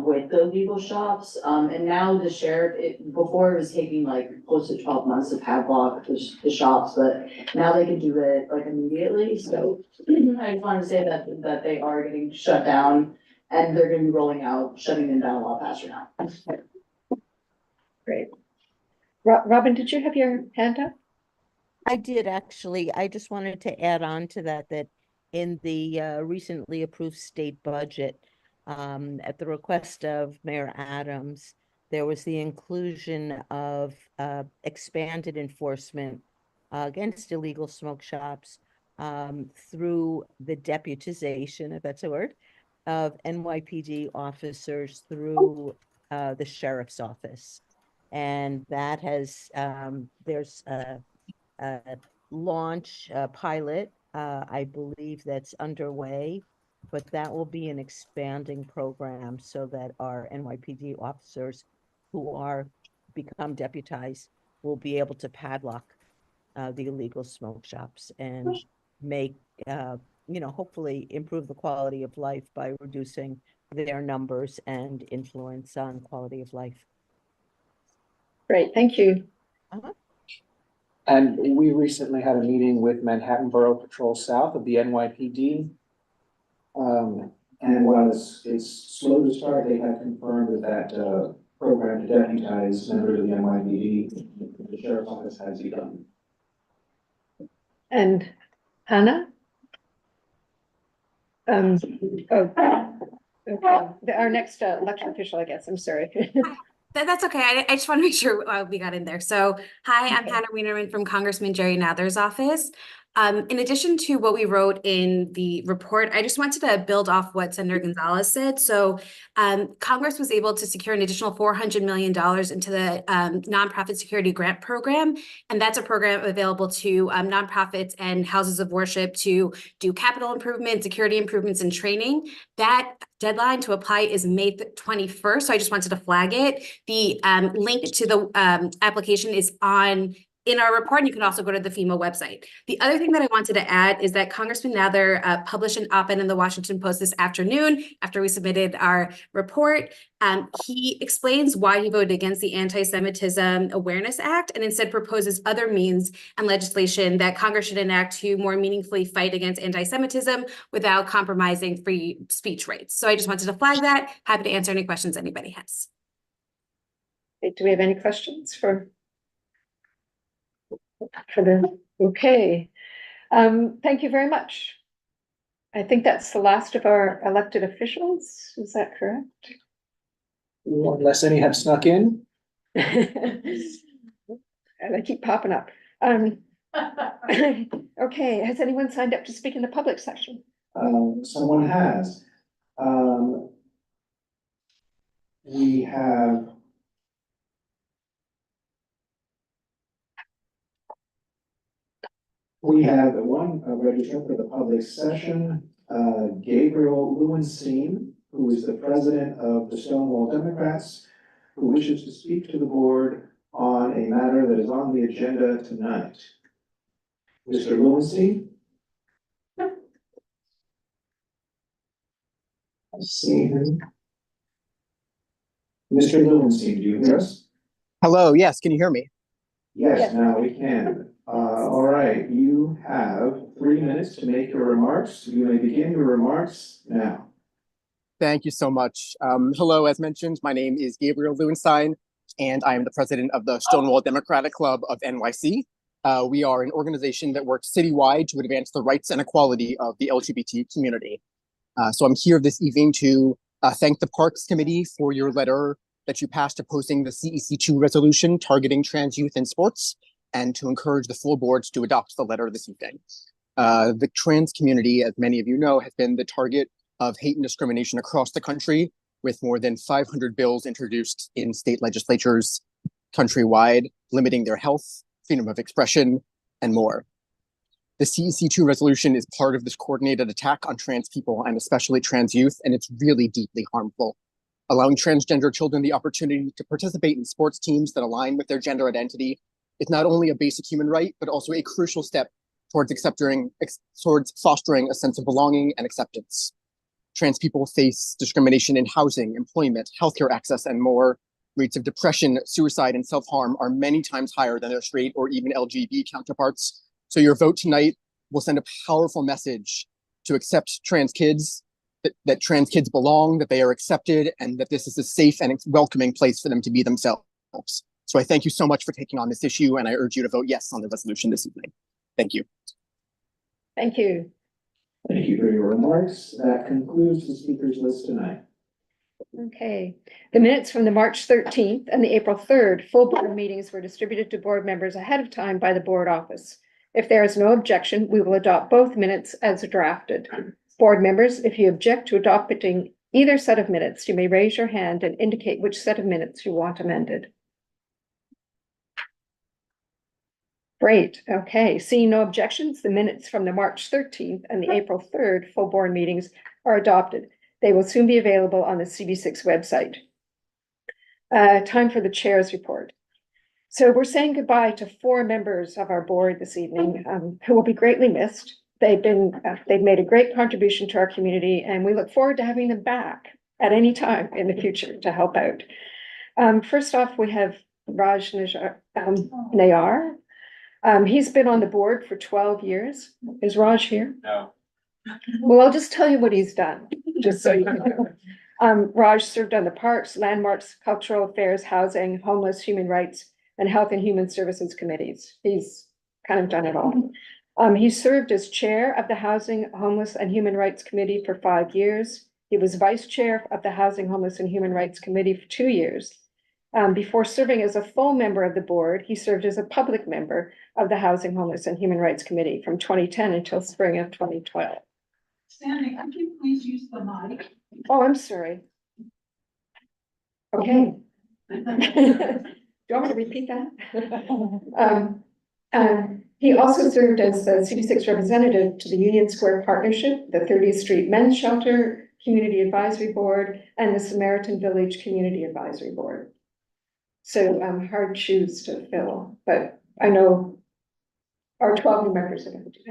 with the legal shops, and now the sheriff, before it was taking like close to 12 months to padlock the shops, but now they can do it like immediately. So I just wanted to say that they are getting shut down, and they're going to be rolling out, shutting them down a lot faster now. Great. Robin, did you have your hand up? I did actually. I just wanted to add on to that in the recently approved state budget, at the request of Mayor Adams, there was the inclusion of expanded enforcement against illegal smoke shops through the deputization, if that's a word, of NYPD officers through the sheriff's office. And that has, there's a launch pilot, I believe that's underway, but that will be an expanding program so that our NYPD officers who become deputized will be able to padlock the illegal smoke shops and make, hopefully improve the quality of life by reducing their numbers and influence on quality of life. Great, thank you. And we recently had a meeting with Manhattan Borough Patrol South of the NYPD. And while it's slow to start, they have confirmed that program to deputize members of the NYPD, the sheriff's office has begun. And Hannah? Okay. Our next election official, I guess. I'm sorry. That's okay. I just want to make sure we got in there. So, hi, I'm Hannah Wienerman from Congressman Jerry Nather's office. In addition to what we wrote in the report, I just wanted to build off what Senator Gonzalez said. So Congress was able to secure an additional $400 million into the Nonprofit Security Grant Program. And that's a program available to nonprofits and houses of worship to do capital improvements, security improvements, and training. That deadline to apply is May 21st. So I just wanted to flag it. The link to the application is in our report, and you can also go to the FEMA website. The other thing that I wanted to add is that Congressman Nather published an op-ed in the Washington Post this afternoon after we submitted our report. He explains why he voted against the Anti-Semitism Awareness Act and instead proposes other means and legislation that Congress should enact to more meaningfully fight against anti-Semitism without compromising free speech rights. So I just wanted to flag that. Happy to answer any questions anybody has. Okay, do we have any questions for okay. Thank you very much. I think that's the last of our elected officials. Is that correct? Unless any have snuck in. And they keep popping up. Okay, has anyone signed up to speak in the public session? Someone has. We have one registered for the public session, Gabriel Lewenstein, who is the president of the Stonewall Democrats, who wishes to speak to the board on a matter that is on the agenda tonight. Mr. Lewenstein? I see him. Mr. Lewenstein, do you hear us? Hello, yes, can you hear me? Yes, now we can. All right, you have 3 minutes to make your remarks. You may begin your remarks now. Thank you so much. Hello, as mentioned, my name is Gabriel Lewenstein, and I am the president of the Stonewall Democratic Club of NYC. We are an organization that works citywide to advance the rights and equality of the LGBT community. So I'm here this evening to thank the Parks Committee for your letter that you passed opposing the CEC2 resolution targeting trans youth in sports, and to encourage the full boards to adopt the letter this evening. The trans community, as many of you know, has been the target of hate and discrimination across the country, with more than 500 bills introduced in state legislatures countrywide, limiting their health, freedom of expression, and more. The CEC2 resolution is part of this coordinated attack on trans people and especially trans youth, and it's really deeply harmful. Allowing transgender children the opportunity to participate in sports teams that align with their gender identity is not only a basic human right, but also a crucial step towards fostering a sense of belonging and acceptance. Trans people face discrimination in housing, employment, healthcare access, and more. Rates of depression, suicide, and self-harm are many times higher than their straight or even LGBT counterparts. So your vote tonight will send a powerful message to accept trans kids, that trans kids belong, that they are accepted, and that this is a safe and welcoming place for them to be themselves. So I thank you so much for taking on this issue, and I urge you to vote yes on the resolution this evening. Thank you. Thank you. Thank you for your remarks. That concludes the speakers list tonight. Okay, the minutes from the March 13th and the April 3rd full board meetings were distributed to board members ahead of time by the board office. If there is no objection, we will adopt both minutes as drafted. Board members, if you object to adopting either set of minutes, you may raise your hand and indicate which set of minutes you want amended. Great, okay, seeing no objections, the minutes from the March 13th and the April 3rd full board meetings are adopted. They will soon be available on the CB6 website. Time for the chair's report. So we're saying goodbye to 4 members of our board this evening who will be greatly missed. They've made a great contribution to our community, and we look forward to having them back at any time in the future to help out. First off, we have Raj Nayar. He's been on the board for 12 years. Is Raj here? No. Well, I'll just tell you what he's done, just so you know. Raj served on the Parks, Landmarks, Cultural Affairs, Housing, Homeless, Human Rights, and Health and Human Services Committees. He's kind of done it all. He served as chair of the Housing, Homeless, and Human Rights Committee for 5 years. He was vice chair of the Housing, Homeless, and Human Rights Committee for 2 years. Before serving as a full member of the board, he served as a public member of the Housing, Homeless and Human Rights Committee from 2010 until spring of 2012. Stanley, could you please use the mic? Oh, I'm sorry. Okay. Do you want me to repeat that? He also served as the CB6 representative to the Union Square Partnership, the 30th Street Men's Shelter Community Advisory Board, and the Samaritan Village Community Advisory Board. So hard shoes to fill, but I know our 12 new members are going to do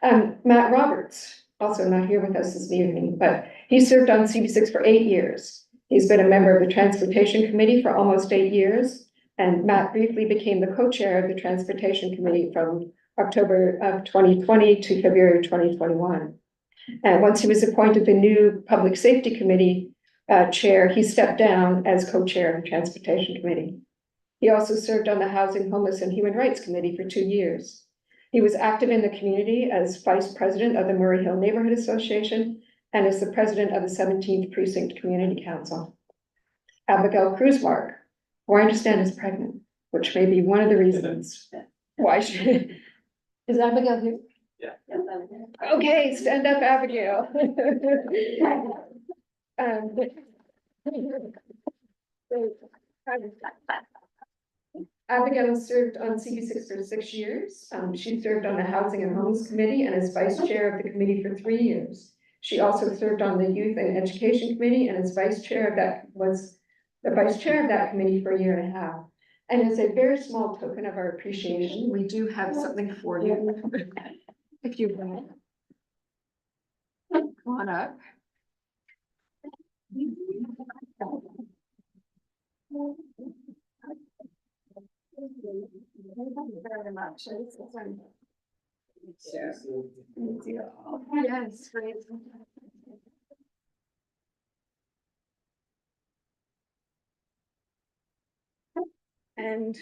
that. Matt Roberts, also not here with us this evening, but he served on CB6 for 8 years. He's been a member of the Transportation Committee for almost 8 years. And Matt briefly became the co-chair of the Transportation Committee from October of 2020 to February 2021. And once he was appointed the new Public Safety Committee chair, he stepped down as co-chair of the Transportation Committee. He also served on the Housing, Homeless and Human Rights Committee for 2 years. He was active in the community as vice president of the Murray Hill Neighborhood Association and as the president of the 17th Precinct Community Council. Abigail Cruzmark, who I understand is pregnant, which may be one of the reasons why she is Abigail here? Yeah. Okay, stand up, Abigail. Abigail served on CB6 for 6 years. She served on the Housing and Homes Committee and as vice chair of the committee for 3 years. She also served on the Youth and Education Committee and as vice chair of that was the vice chair of that committee for 1.5 years. And as a very small token of our appreciation, we do have something for you. If you want. Come on up. Thank you very much. Yes, great. And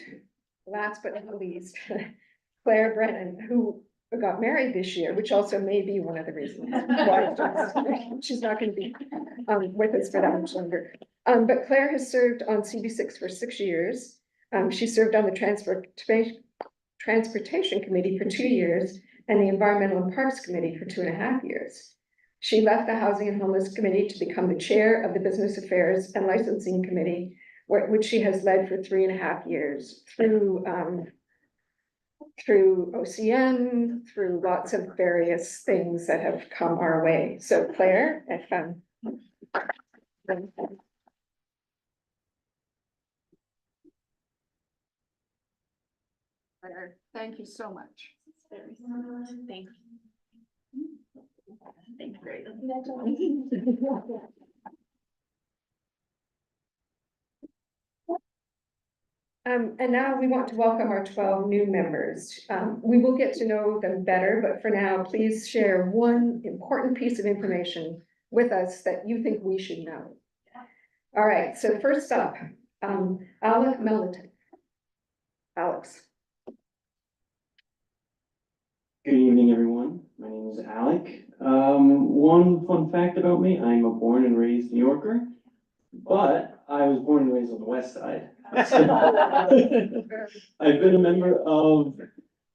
last but not least, Claire Brennan, who got married this year, which also may be one of the reasons why she's not going to be with us for that much longer. But Claire has served on CB6 for 6 years. She served on the Transportation Committee for 2 years and the Environmental and Parks Committee for 2.5 years. She left the Housing and Homeless Committee to become the chair of the Business Affairs and Licensing Committee, which she has led for 3.5 years through OCM, through lots of various things that have come our way. So Claire, if Claire, thank you so much. Thank you. Thank you. And now we want to welcome our 12 new members. We will get to know them better, but for now, please share one important piece of information with us that you think we should know. All right, so first up, Alec Melliton. Alex. Good evening, everyone. My name is Alec. One fun fact about me, I'm a born and raised New Yorker, but I was born and raised on the West Side. I've been a member of,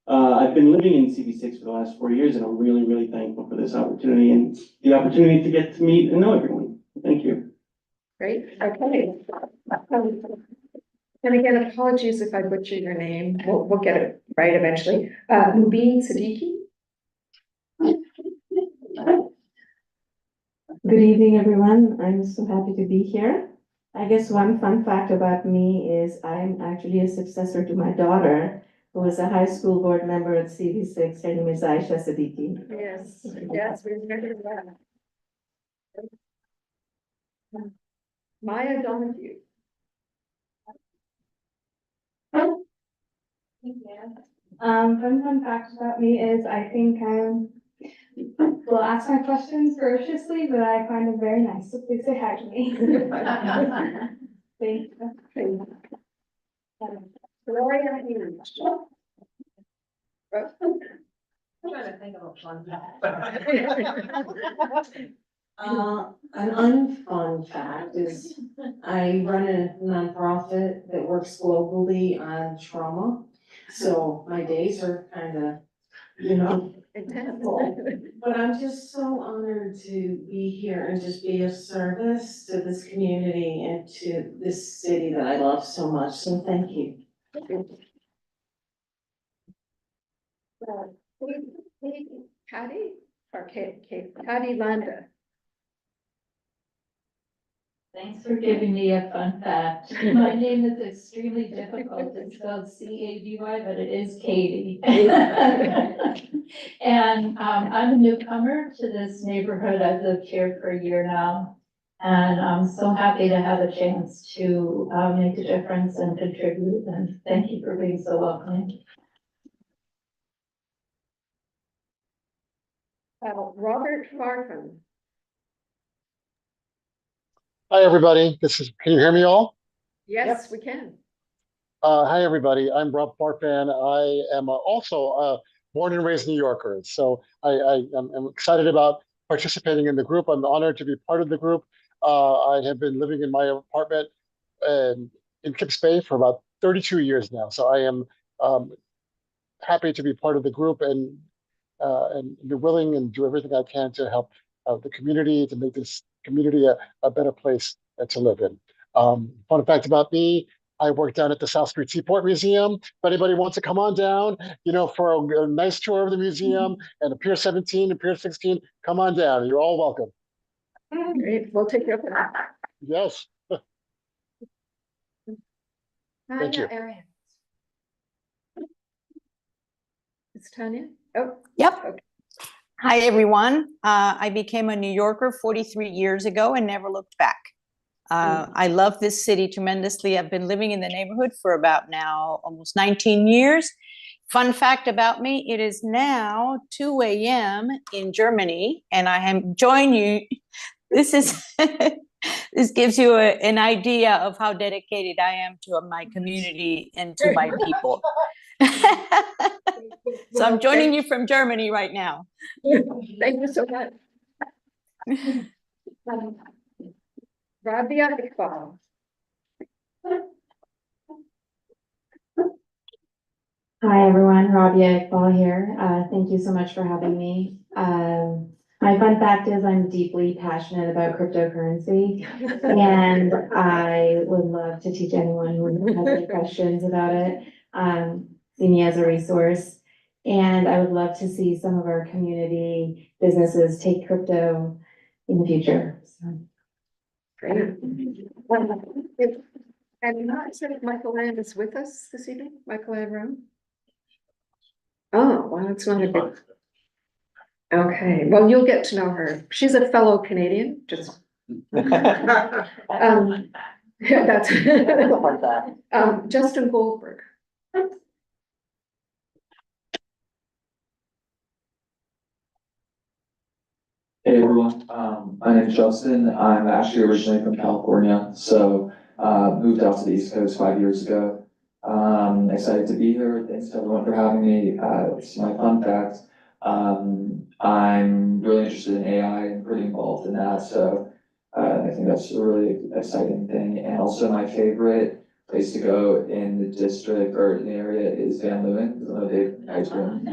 I've been living in CB6 for the last 4 years, and I'm really, really thankful for this opportunity and the opportunity to get to meet and know everyone. Thank you. Great, okay. And again, apologies if I butcher your name. We'll get it right eventually. Mubin Siddiqui. Good evening, everyone. I'm so happy to be here. I guess one fun fact about me is I'm actually a successor to my daughter, who is a high school board member at CB6. Her name is Aisha Siddiqui. Yes, yes, we remember that. Maya Donahue. Fun fact about me is I think will ask my questions ferociously, but I find them very nice. So please say hi to me. Thank you. Gloria Hughes. I'm trying to think of a fun fact. An unfun fact is I run a nonprofit that works globally on trauma. So my days are kind of, Intense. but I'm just so honored to be here and just be of service to this community and to this city that I love so much. So thank you. Patty or Patty Landa? Thanks for giving me a fun fact. My name is extremely difficult. It's spelled C-A-D-Y, but it is Katie. And I'm a newcomer to this neighborhood. I've lived here for a year now. And I'm so happy to have a chance to make a difference and contribute. And thank you for being so welcoming. Robert Farfan. Hi, everybody. Can you hear me all? Yes, we can. Hi, everybody. I'm Rob Farfan. I am also a born and raised New Yorker. So I'm excited about participating in the group. I'm honored to be part of the group. I have been living in my apartment in Kips Bay for about 32 years now. So I am happy to be part of the group and be willing and do everything I can to help the community, to make this community a better place to live in. Fun fact about me, I work down at the South Street Seaport Museum. If anybody wants to come on down, for a nice tour of the museum and Pier 17 and Pier 16, come on down. You're all welcome. Great, we'll take you up to that. Yes. Thank you. Arias. It's Tanya. Oh. Yep. Okay. Hi, everyone. I became a New Yorker 43 years ago and never looked back. I love this city tremendously. I've been living in the neighborhood for about now almost 19 years. Fun fact about me, it is now 2 a.m. in Germany, and I am joining you. This gives you an idea of how dedicated I am to my community and to my people. So I'm joining you from Germany right now. Thank you so much. Rabia Iqbal. Hi, everyone. Rabia Iqbal here. Thank you so much for having me. My fun fact is I'm deeply passionate about cryptocurrency, and I would love to teach anyone who has any questions about it. See me as a resource. And I would love to see some of our community businesses take crypto in the future. So. Great. And not sure if Michael Land is with us this evening, Michael Land Room. Oh, well, that's not a good. Okay, well, you'll get to know her. She's a fellow Canadian, just. That's Justin Goldberg. Hey everyone, my name is Justin. I'm actually originally from California, so moved out to the East Coast 5 years ago. Excited to be here. Thanks to everyone for having me. It's my fun fact. I'm really interested in AI and pretty involved in that, so I think that's a really exciting thing. And also my favorite place to go in the district or in the area is Van Leeuwen, because I know Dave ice cream.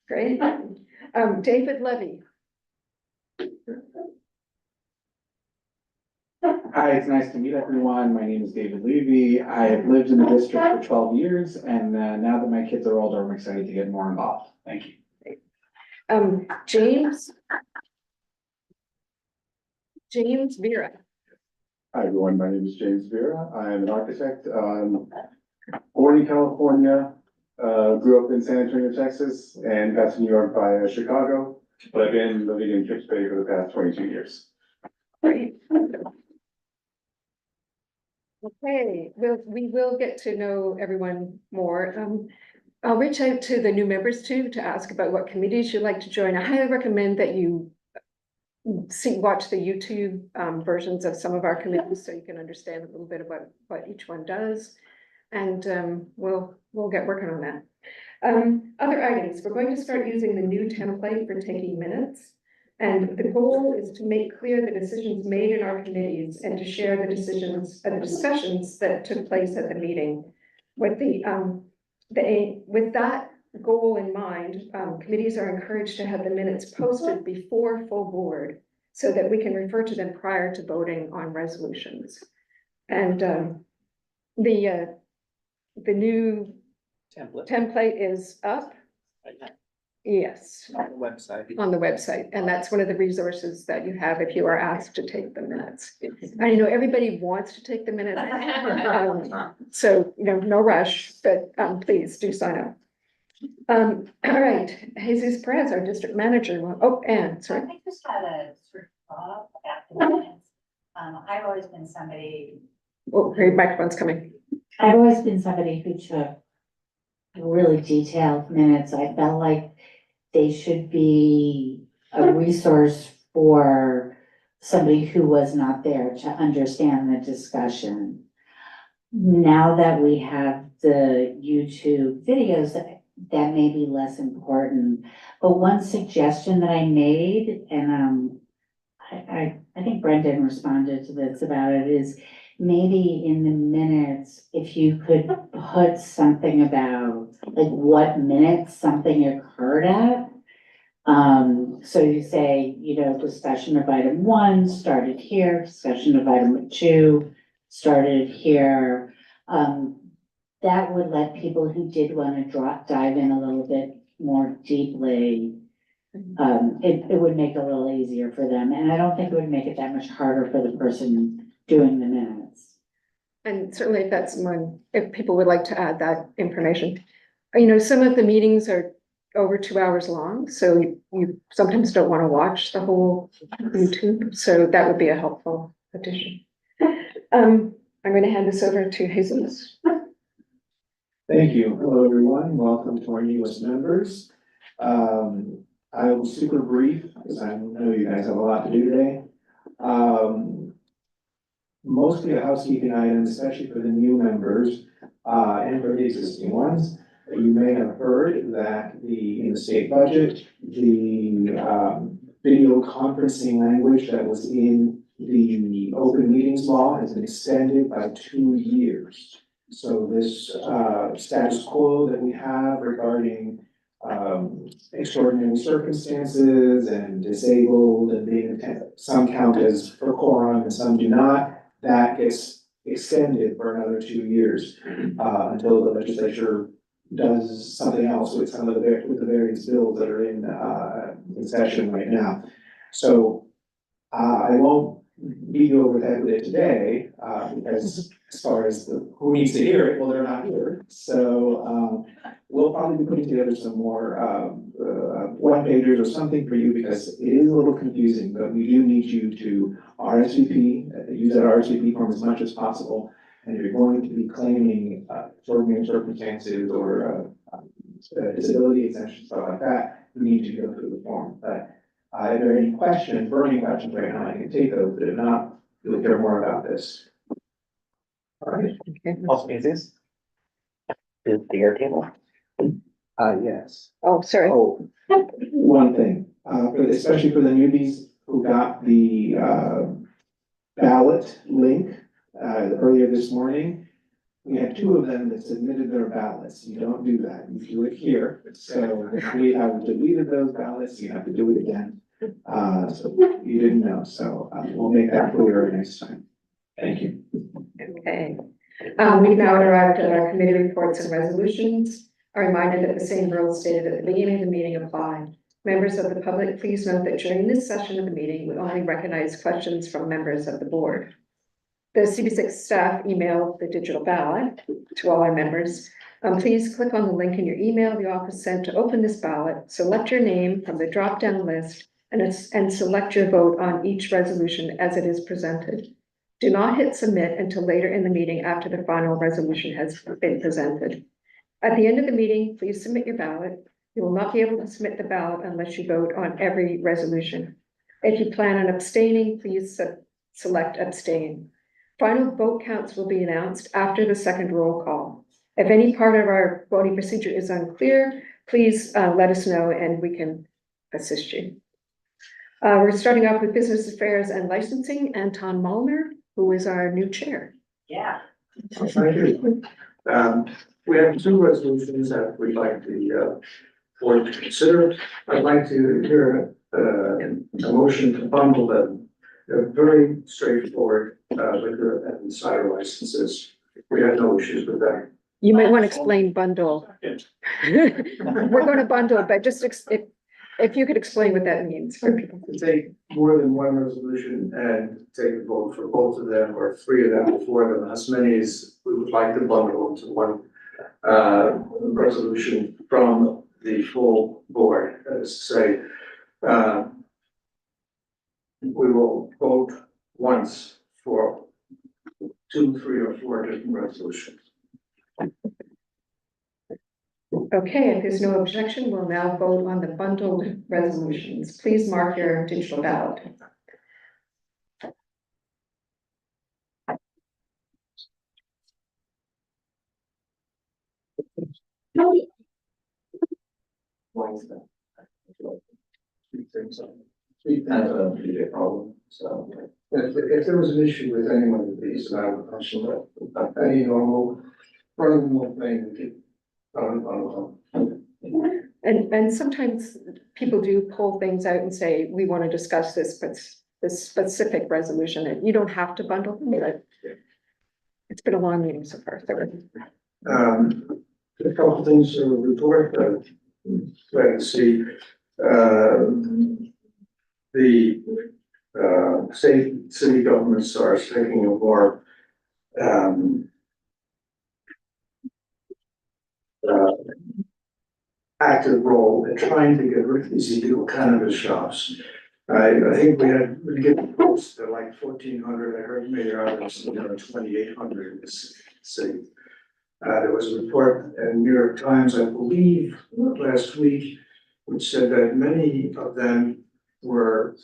Great. David Levy. Hi, it's nice to meet everyone. My name is David Levy. I have lived in the district for 12 years, and now that my kids are older, I'm excited to get more involved. Thank you. James Vera. Hi, everyone. My name is James Vera. I'm an architect. Born in California, grew up in San Antonio, Texas, and got to New York via Chicago. But I've been living in Kips Bay for the past 22 years. Great. Okay, we will get to know everyone more. I'll reach out to the new members too to ask about what committees you'd like to join. I highly recommend that you watch the YouTube versions of some of our committees so you can understand a little bit about what each one does. And we'll get working on that. Other items, we're going to start using the new template for taking minutes. And the goal is to make clear the decisions made in our committees and to share the decisions, the discussions that took place at the meeting. With with that goal in mind, committees are encouraged to have the minutes posted before full board so that we can refer to them prior to voting on resolutions. And the new template is up. Yes. On the website. On the website, and that's one of the resources that you have if you are asked to take the minutes. I know everybody wants to take the minutes. So, no rush, but please do sign up. All right, Jesus Perez, our district manager. Oh, Anne, sorry. I just had a sort of thought about the minutes. I've always been somebody. Oh, your microphone's coming. I've always been somebody who took really detailed minutes. I felt like they should be a resource for somebody who was not there to understand the discussion. Now that we have the YouTube videos, that may be less important. But one suggestion that I made, and I think Brendan responded to this about it, is maybe in the minutes, if you could put something about like what minutes something occurred at. So you say, discussion of item 1 started here, discussion of item 2 started here. That would let people who did want to dive in a little bit more deeply. It would make it a little easier for them. And I don't think it would make it that much harder for the person doing the minutes. And certainly if that's if people would like to add that information. Some of the meetings are over 2 hours long, so you sometimes don't want to watch the whole YouTube. So that would be a helpful addition. I'm going to hand this over to Jesus. Thank you. Hello, everyone. Welcome to our newest members. I will be super brief because I know you guys have a lot to do today. Mostly the housekeeping items, especially for the new members, and for the existing ones. You may have heard that in the state budget, the video conferencing language that was in the open meetings law has been extended by 2 years. So this status quo that we have regarding extraordinary circumstances and disabled and being, some count as for quorum and some do not, that gets extended for another 2 years until the legislature does something else with some of the various bills that are in session right now. So I won't beat you over the head with it today because as far as who needs to hear it, well, they're not here. So we'll probably be putting together some more one-pagers or something for you because it is a little confusing, but we do need you to RSVP, use that RSVP form as much as possible. And if you're going to be claiming extraordinary circumstances or disability exemption, stuff like that, you need to go through the form. But if there are any burning questions right now, I can take those, but if not, you'll hear more about this. All right. Also, is this the Airtable? Yes. Oh, sorry. Oh, one thing, especially for the newbies who got the ballot link earlier this morning, we had 2 of them that submitted their ballots. You don't do that. You do it here. So we have deleted those ballots. You have to do it again. So you didn't know. So we'll make that clearer next time. Thank you. Okay. We've now arrived at our committee reports and resolutions. A reminder that the same rules stated at the beginning of the meeting apply. Members of the public, please note that during this session of the meeting, we only recognize questions from members of the board. The CB6 staff emailed the digital ballot to all our members. Please click on the link in your email the office sent to open this ballot. Select your name from the drop-down list and select your vote on each resolution as it is presented. Do not hit submit until later in the meeting after the final resolution has been presented. At the end of the meeting, please submit your ballot. You will not be able to submit the ballot unless you vote on every resolution. If you plan on abstaining, please select abstain. Final vote counts will be announced after the second roll call. If any part of our voting procedure is unclear, please let us know and we can assist you. We're starting off with business affairs and licensing. Anton Mullner, who is our new chair. Yeah. Thank you. We have two resolutions that we'd like the board to consider. I'd like to hear a motion to bundle them. They're very straightforward liquor and cider licenses. We have no issues with that. You might want to explain bundle. We're going to bundle, but just if you could explain what that means for people. To take more than one resolution and take a vote for both of them or three of them or four of them, as many as we would like to bundle into one resolution from the full board. As to say, we will vote once for 2, 3, or 4 different resolutions. Okay, if there's no objection, we'll now vote on the bundled resolutions. Please mark your digital ballot. Be a problem, so if there was an issue with any one of these, I would mention that any normal run-of-the-mill thing, we could And sometimes people do pull things out and say, we want to discuss this specific resolution, and you don't have to bundle them, but it's been a long meeting so far. A couple of things to report, glad to see, the state, city governments are taking a more active role in trying to get rid of these illegal cannabis shops. I think we get close to like 1,400. I heard Mayor Adams, 2,800 in this city. There was a report in New York Times, I believe, last week, which said that many of them were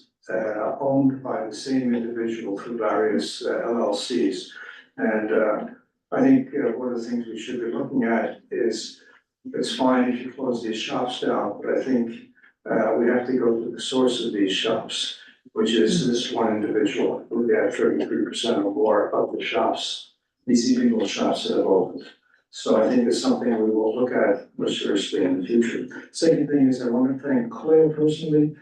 owned by the same individual through various LLCs. And I think one of the things we should be looking at is, it's fine if you close these shops down, but I think we have to go to the source of these shops, which is this one individual who had 33% or more of the shops, these illegal shops that have opened. So I think it's something we will look at more seriously in the future. Second thing is I want to thank Claire personally.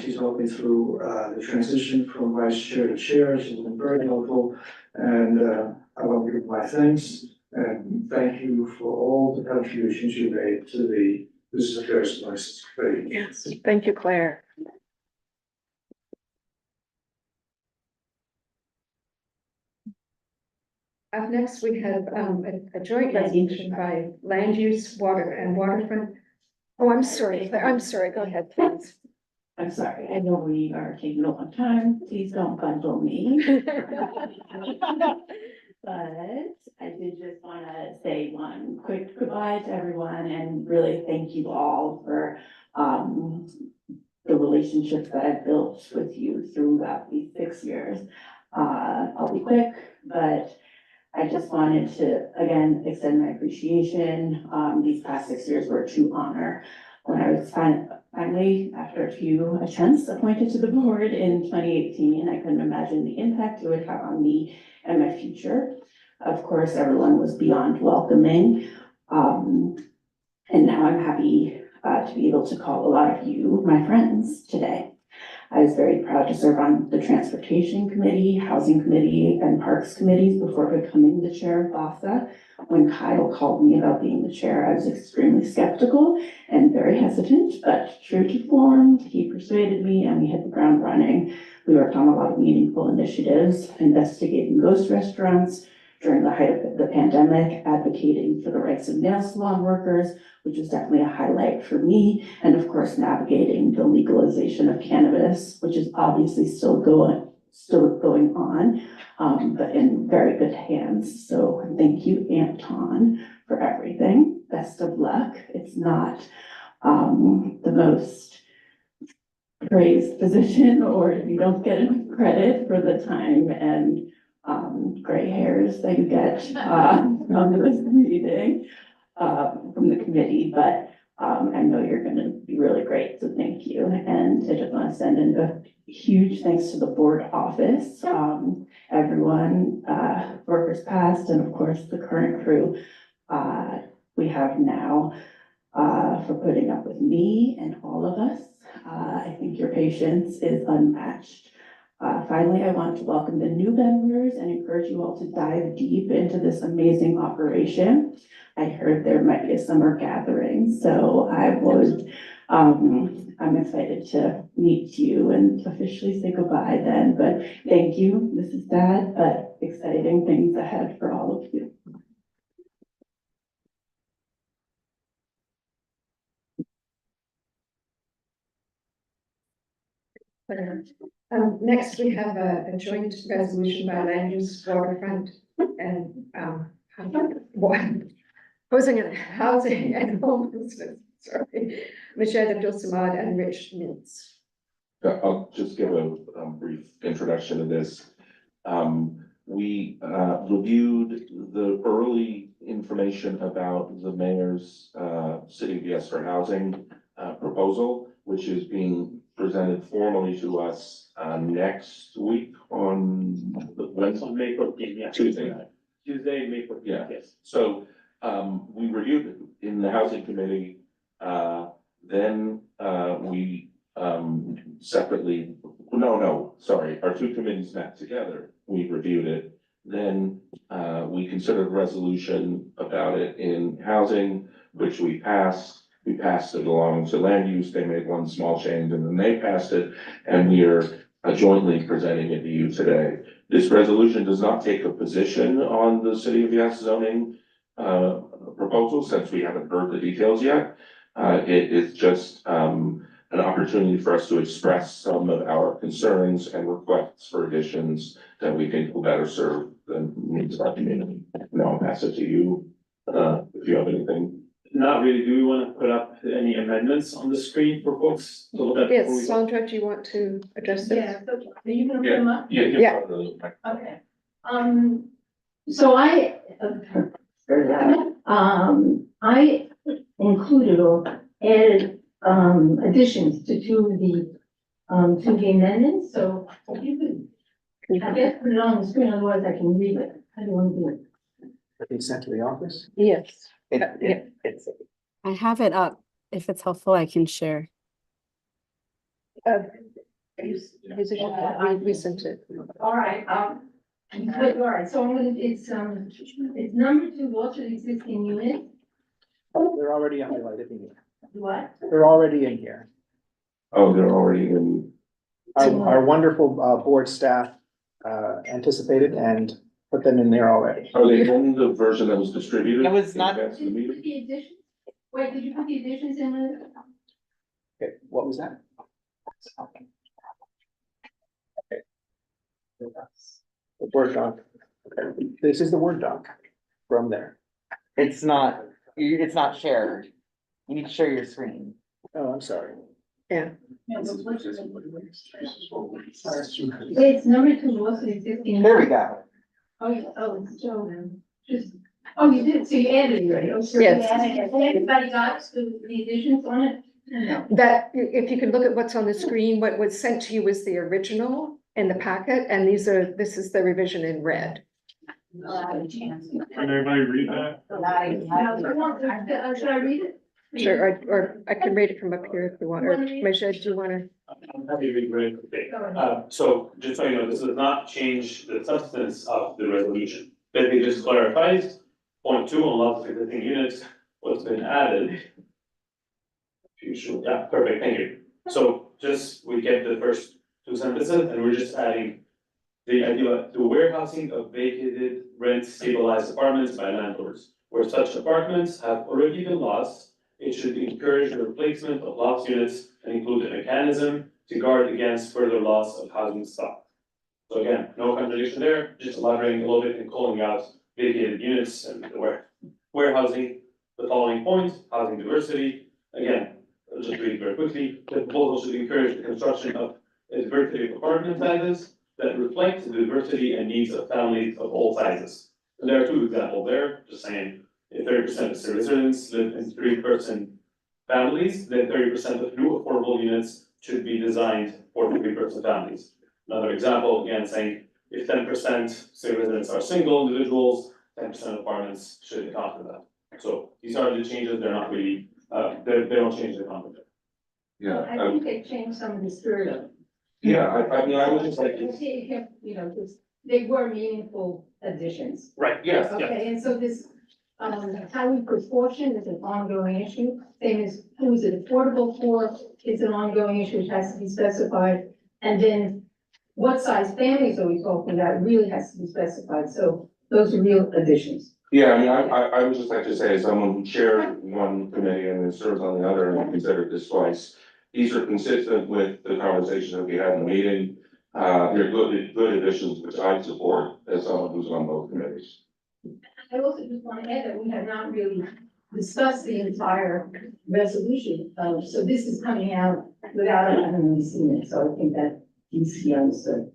She's helped me through the transition from vice chair to chair. She's been very helpful, and I want to give my thanks and thank you for all the contributions you made to the Business Affairs and License Committee. Yes, thank you, Claire. Up next, we have a joint resolution by Land Use, Water and Waterfront. Oh, I'm sorry, Claire, I'm sorry, go ahead, please. I'm sorry, I know we are taking a long time, please don't bundle me. But I did just want to say one quick goodbye to everyone and really thank you all for the relationships that I've built with you throughout these 6 years. I'll be quick, but I just wanted to, again, extend my appreciation. These past 6 years were a true honor. When I was finally, after a few attempts, appointed to the board in 2018, I couldn't imagine the impact it would have on me and my future. Of course, everyone was beyond welcoming. And now I'm happy to be able to call a lot of you my friends today. I was very proud to serve on the Transportation Committee, Housing Committee, and Parks Committees before becoming the chair of BASA. When Kyle called me about being the chair, I was extremely skeptical and very hesitant, but true to form, he persuaded me and we hit the ground running. We worked on a lot of meaningful initiatives, investigating ghost restaurants during the height of the pandemic, advocating for the rights of nail salon workers, which is definitely a highlight for me, and of course, navigating the legalization of cannabis, which is obviously still going on, but in very good hands. So thank you, Anton, for everything. Best of luck. It's not the most praised position, or if you don't get enough credit for the time and gray hairs that you get from this meeting, from the committee, but I know you're gonna be really great, so thank you. And I just want to send in a huge thanks to the board office, everyone, workers past, and of course, the current crew we have now, for putting up with me and all of us. I think your patience is unmatched. Finally, I want to welcome the new members and encourage you all to dive deep into this amazing operation. I heard there might be a summer gathering, so I'm excited to meet you and officially say goodbye then, but thank you. This is sad, but exciting things ahead for all of you. Next, we have a joint resolution by Land Use Waterfront and, housing and homelessness, sorry. Michelle Abdul-Samad and Rich Mintz. I'll just give a brief introduction to this. We reviewed the early information about the mayor's City of Yes for Housing proposal, which is being presented formally to us next week on Wednesday, May 14th, yeah. Tuesday, May 14th, yeah. Yes. So we reviewed it in the Housing Committee. Then we separately, our two committees met together. We reviewed it. Then we considered a resolution about it in housing, which we passed. We passed it along to land use. They made one small change and then they passed it. And we are jointly presenting it to you today. This resolution does not take a position on the City of Yes zoning proposal, since we haven't heard the details yet. It is just an opportunity for us to express some of our concerns and requests for additions that we think will better serve the needs of our community. Now I'll pass it to you, if you have anything. Not really. Do we want to put up any amendments on the screen for folks to look at? Yes, Sandra, do you want to address this? Yeah, so are you gonna put them up? Yeah. Okay. So I included or added, additions to two of the amendments, so if you could, I guess, put it on the screen, otherwise I can read it. How do you want to do it? Are they sent to the office? Yes. It's I have it up. If it's helpful, I can share. We sent it. All right, so I'm gonna, it's number 2, water existing unit. They're already highlighted in here. What? They're already in here. Oh, they're already in. Our wonderful board staff anticipated and put them in there already. Are they in the version that was distributed? It was not- in advance of the Did you meeting? put the additions? Wait, did you put the additions in the? Okay, what was that? Okay. The Word doc. Okay, this is the Word doc from there. it's not shared. You need to share your screen. Oh, I'm sorry. Yeah. It's number 2, water existing. There we go. So just, you did, so you added it, right? Oh, so you Yes. added it. Everybody got the additions on it? No. That, if you can look at what's on the screen, what was sent to you was the original in the packet, and this is the revision in red. Can everybody read that? Should I read it? Sure, or I can read it from up here if you want, or Michelle, do you wanna? I'm happy to read it. Okay. So just so you know, this does not change the substance of the resolution. Basically just clarifies point 2 on lots of existing units, what's been added. Yeah, perfect, thank you. So just, we get the first 2 sentences and we're just adding the idea, the warehousing of vacated rent stabilized apartments by landlords. Where such apartments have already been lost, it should encourage the replacement of lost units and include a mechanism to guard against further loss of housing stock. So again, no contradiction there, just elaborating a little bit and calling out vacated units and the warehousing. The following point, housing diversity. Again, I'll just read very quickly. The proposal should encourage the construction of a diversity of apartment sizes that reflect the diversity and needs of families of all sizes. And there are 2 examples there, just saying if 30% of residents live in 3-person families, then 30% of new affordable units should be designed for 3-person families. Another example, again, saying if 10% say residents are single individuals, 10% apartments should account for that. So these are the changes, they're not really, they don't change the content. Yeah, I think they changed some of the spirit of it. yeah, I mean, I would just like to. You know, just, they were meaningful additions. Right, yes, yes. Okay, and so this, how we proportion is an ongoing issue, same as who is it affordable for, is an ongoing issue, which has to be specified. And then what size families are we talking about really has to be specified, so those are real additions. Yeah, I mean, I would just like to say, as someone who chairs one committee and then serves on the other, and I considered this twice, these are consistent with the conversation that we had in the meeting. They're good additions, which I support as someone who's on both committees. I also just want to add that we have not really discussed the entire resolution, so this is coming out without it having really seen it, so I think that needs to be understood.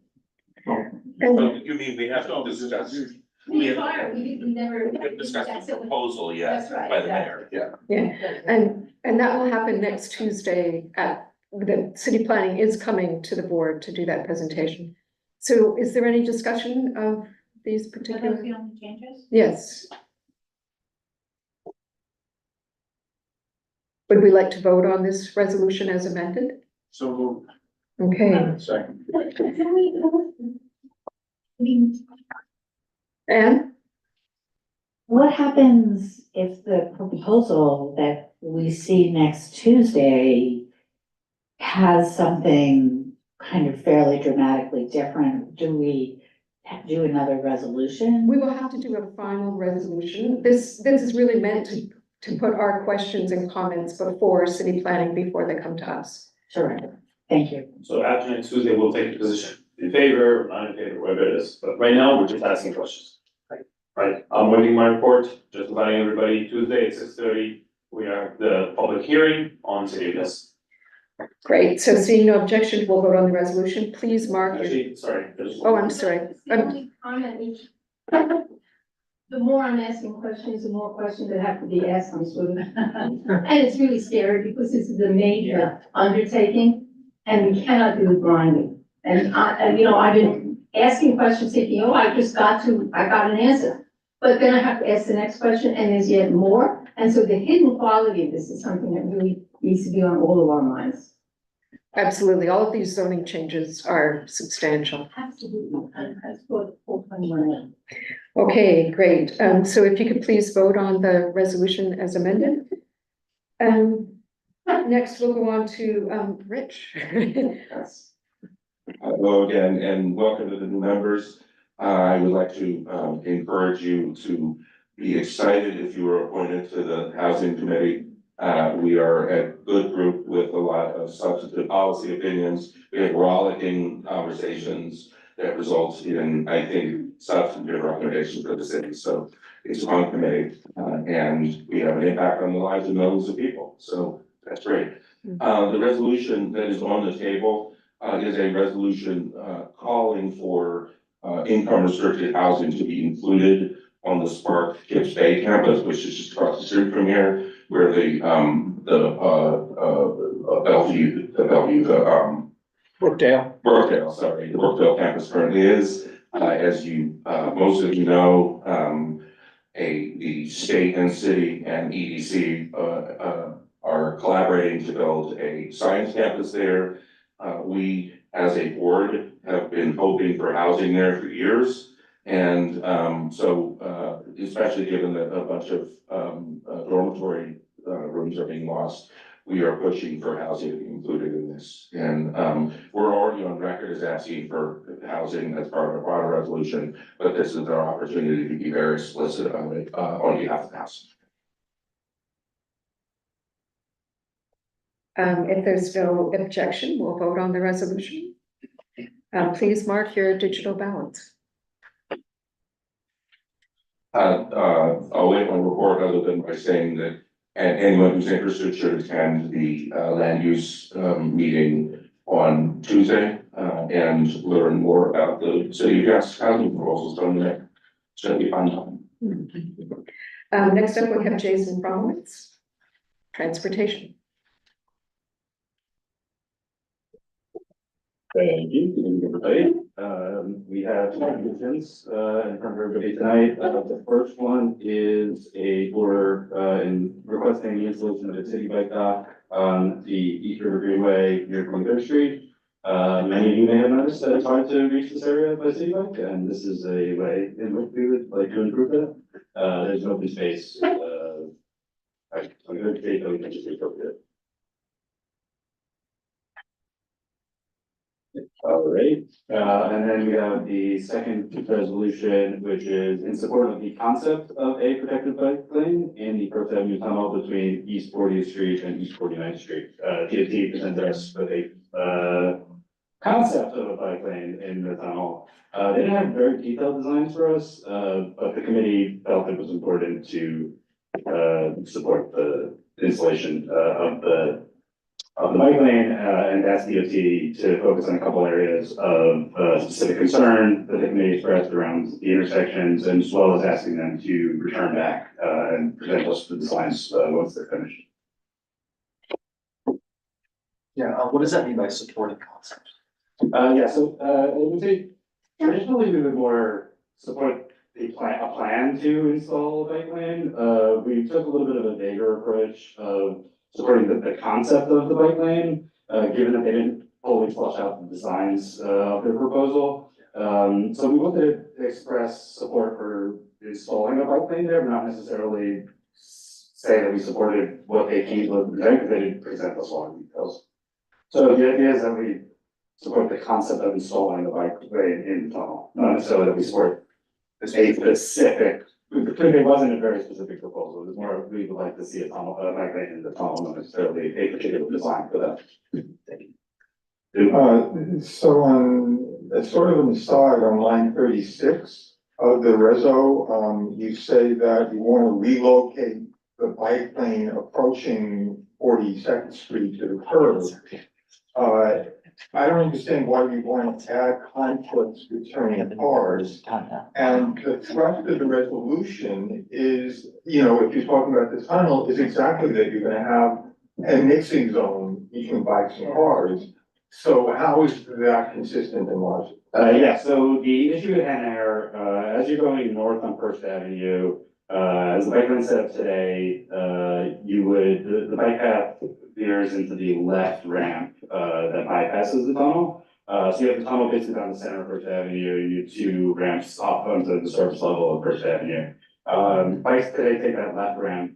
You mean we have to discuss? We never. We haven't discussed the proposal yet That's right, by the exactly. mayor, Yeah, and that will happen next Tuesday the city planning is coming to the board to do that presentation. So is there any discussion of these particular? Are those the only changes? Yes. Would we like to vote on this resolution as amended? So. Okay, Second. and What happens if the proposal that we see next Tuesday has something kind of fairly dramatically different? Do we do another resolution? we will have to do a final resolution. This is really meant to put our questions and comments before city planning before they come to us. Sure, thank you. So after next Tuesday, we'll take a position in favor, not in favor, whatever it is, but right now, we're just asking questions. Right, I'm waiting my report, just inviting everybody, Tuesday at 6:30, we are the public hearing on city of this. Great, so seeing no objection, we'll vote on the resolution. Please mark your, Actually, sorry, there's. oh, I'm sorry. The only comment is, the more I'm asking questions, the more questions that have to be asked, I'm sort of, and it's really scary because this is a major undertaking and we cannot do it blindly. And I've been asking questions thinking, oh, I got an answer. But then I have to ask the next question and there's yet more. And so the hidden quality of this is something that really needs to be on all of our minds. Absolutely, all of these zoning changes are substantial. Absolutely. That's what I'm learning. Okay, great. So if you could please vote on the resolution as amended. Next, we'll go on to Rich. Yes. Hello again, and welcome to the new members. I would like to encourage you to be excited if you were appointed to the Housing Committee. We are a good group with a lot of substantive policy opinions. We have rollicking conversations that results in, I think, substantive recommendations for the city. So it's a fun committee, and we have an impact on the lives of millions of people. So that's great. The resolution that is on the table is a resolution calling for income restricted housing to be included on the Spark Kips Bay campus, which is just across the street from here, where the Brookdale campus currently is. As you, most of you know, the state and city and EDC are collaborating to build a science campus there. We, as a board, have been hoping for housing there for years. And so, especially given that a bunch of dormitory rooms are being lost, we are pushing for housing to be included in this. And we're already on record as asking for housing as part of a broader resolution, but this is our opportunity to be very explicit about it on behalf of the House. If there's no objection, we'll vote on the resolution. Please mark your digital ballots. I'll wait my report other than by saying that anyone who's interested should attend the land use meeting on Tuesday and learn more about the city of Gas housing proposals done there. It's gonna be fun. Next up, we have Jason Bromwitz, Transportation. Thank you. Good evening, everybody. We have two resolutions, in front of everybody tonight. The first one is in requesting the installation of a city bike dock on the East River Greenway near 23rd Street. Many of you may have noticed that it's hard to reach this area by city bike, and this is a way in which we would like to improve that. There's an open space, I'm going to take those just appropriate. All right, and then we have the second resolution, which is in support of the concept of a protected bike lane in the First Avenue tunnel between East 40th Street and East 49th Street. DOT presented us with a concept of a bike lane in the tunnel. They didn't have very detailed designs for us, but the committee felt it was important to support the installation of the bike lane, and ask DOT to focus on a couple areas of specific concern that the committee expressed around the intersections, and as well as asking them to return back and present us the designs once they're finished. Yeah, what does that mean by supporting concepts? I would say traditionally we would more support a plan to install a bike lane. We took a little bit of a vaguer approach of supporting the concept of the bike lane, given that they didn't fully flesh out the designs of their proposal. So we wanted to express support for installing a bike lane there, but not necessarily say that we supported what they came to present, because they didn't present us all the details. So the idea is that we support the concept of installing a bike lane in the tunnel, not necessarily that we support a specific. It wasn't a very specific proposal. It was more, we would like to see a tunnel, a bike lane in the tunnel, not necessarily a particular design for that. Thank you. So on, as sort of an aside, on line 36 of the reso, you say that you want to relocate the bike lane approaching 42nd Street to the curb. I don't understand why you want to add conflicts between cars. And the thrust of the resolution is, you know, if you're talking about the tunnel, is exactly that you're gonna have a mixing zone between bikes and cars. So how is that consistent in logic? So the issue at hand here, as you're going north on First Avenue, as the bike lane set up today, the bike path veers into the left ramp that bypasses the tunnel. So you have the tunnel basically down the center of First Avenue, and you have two ramps off onto the surface level of First Avenue. Bikes today take that left ramp.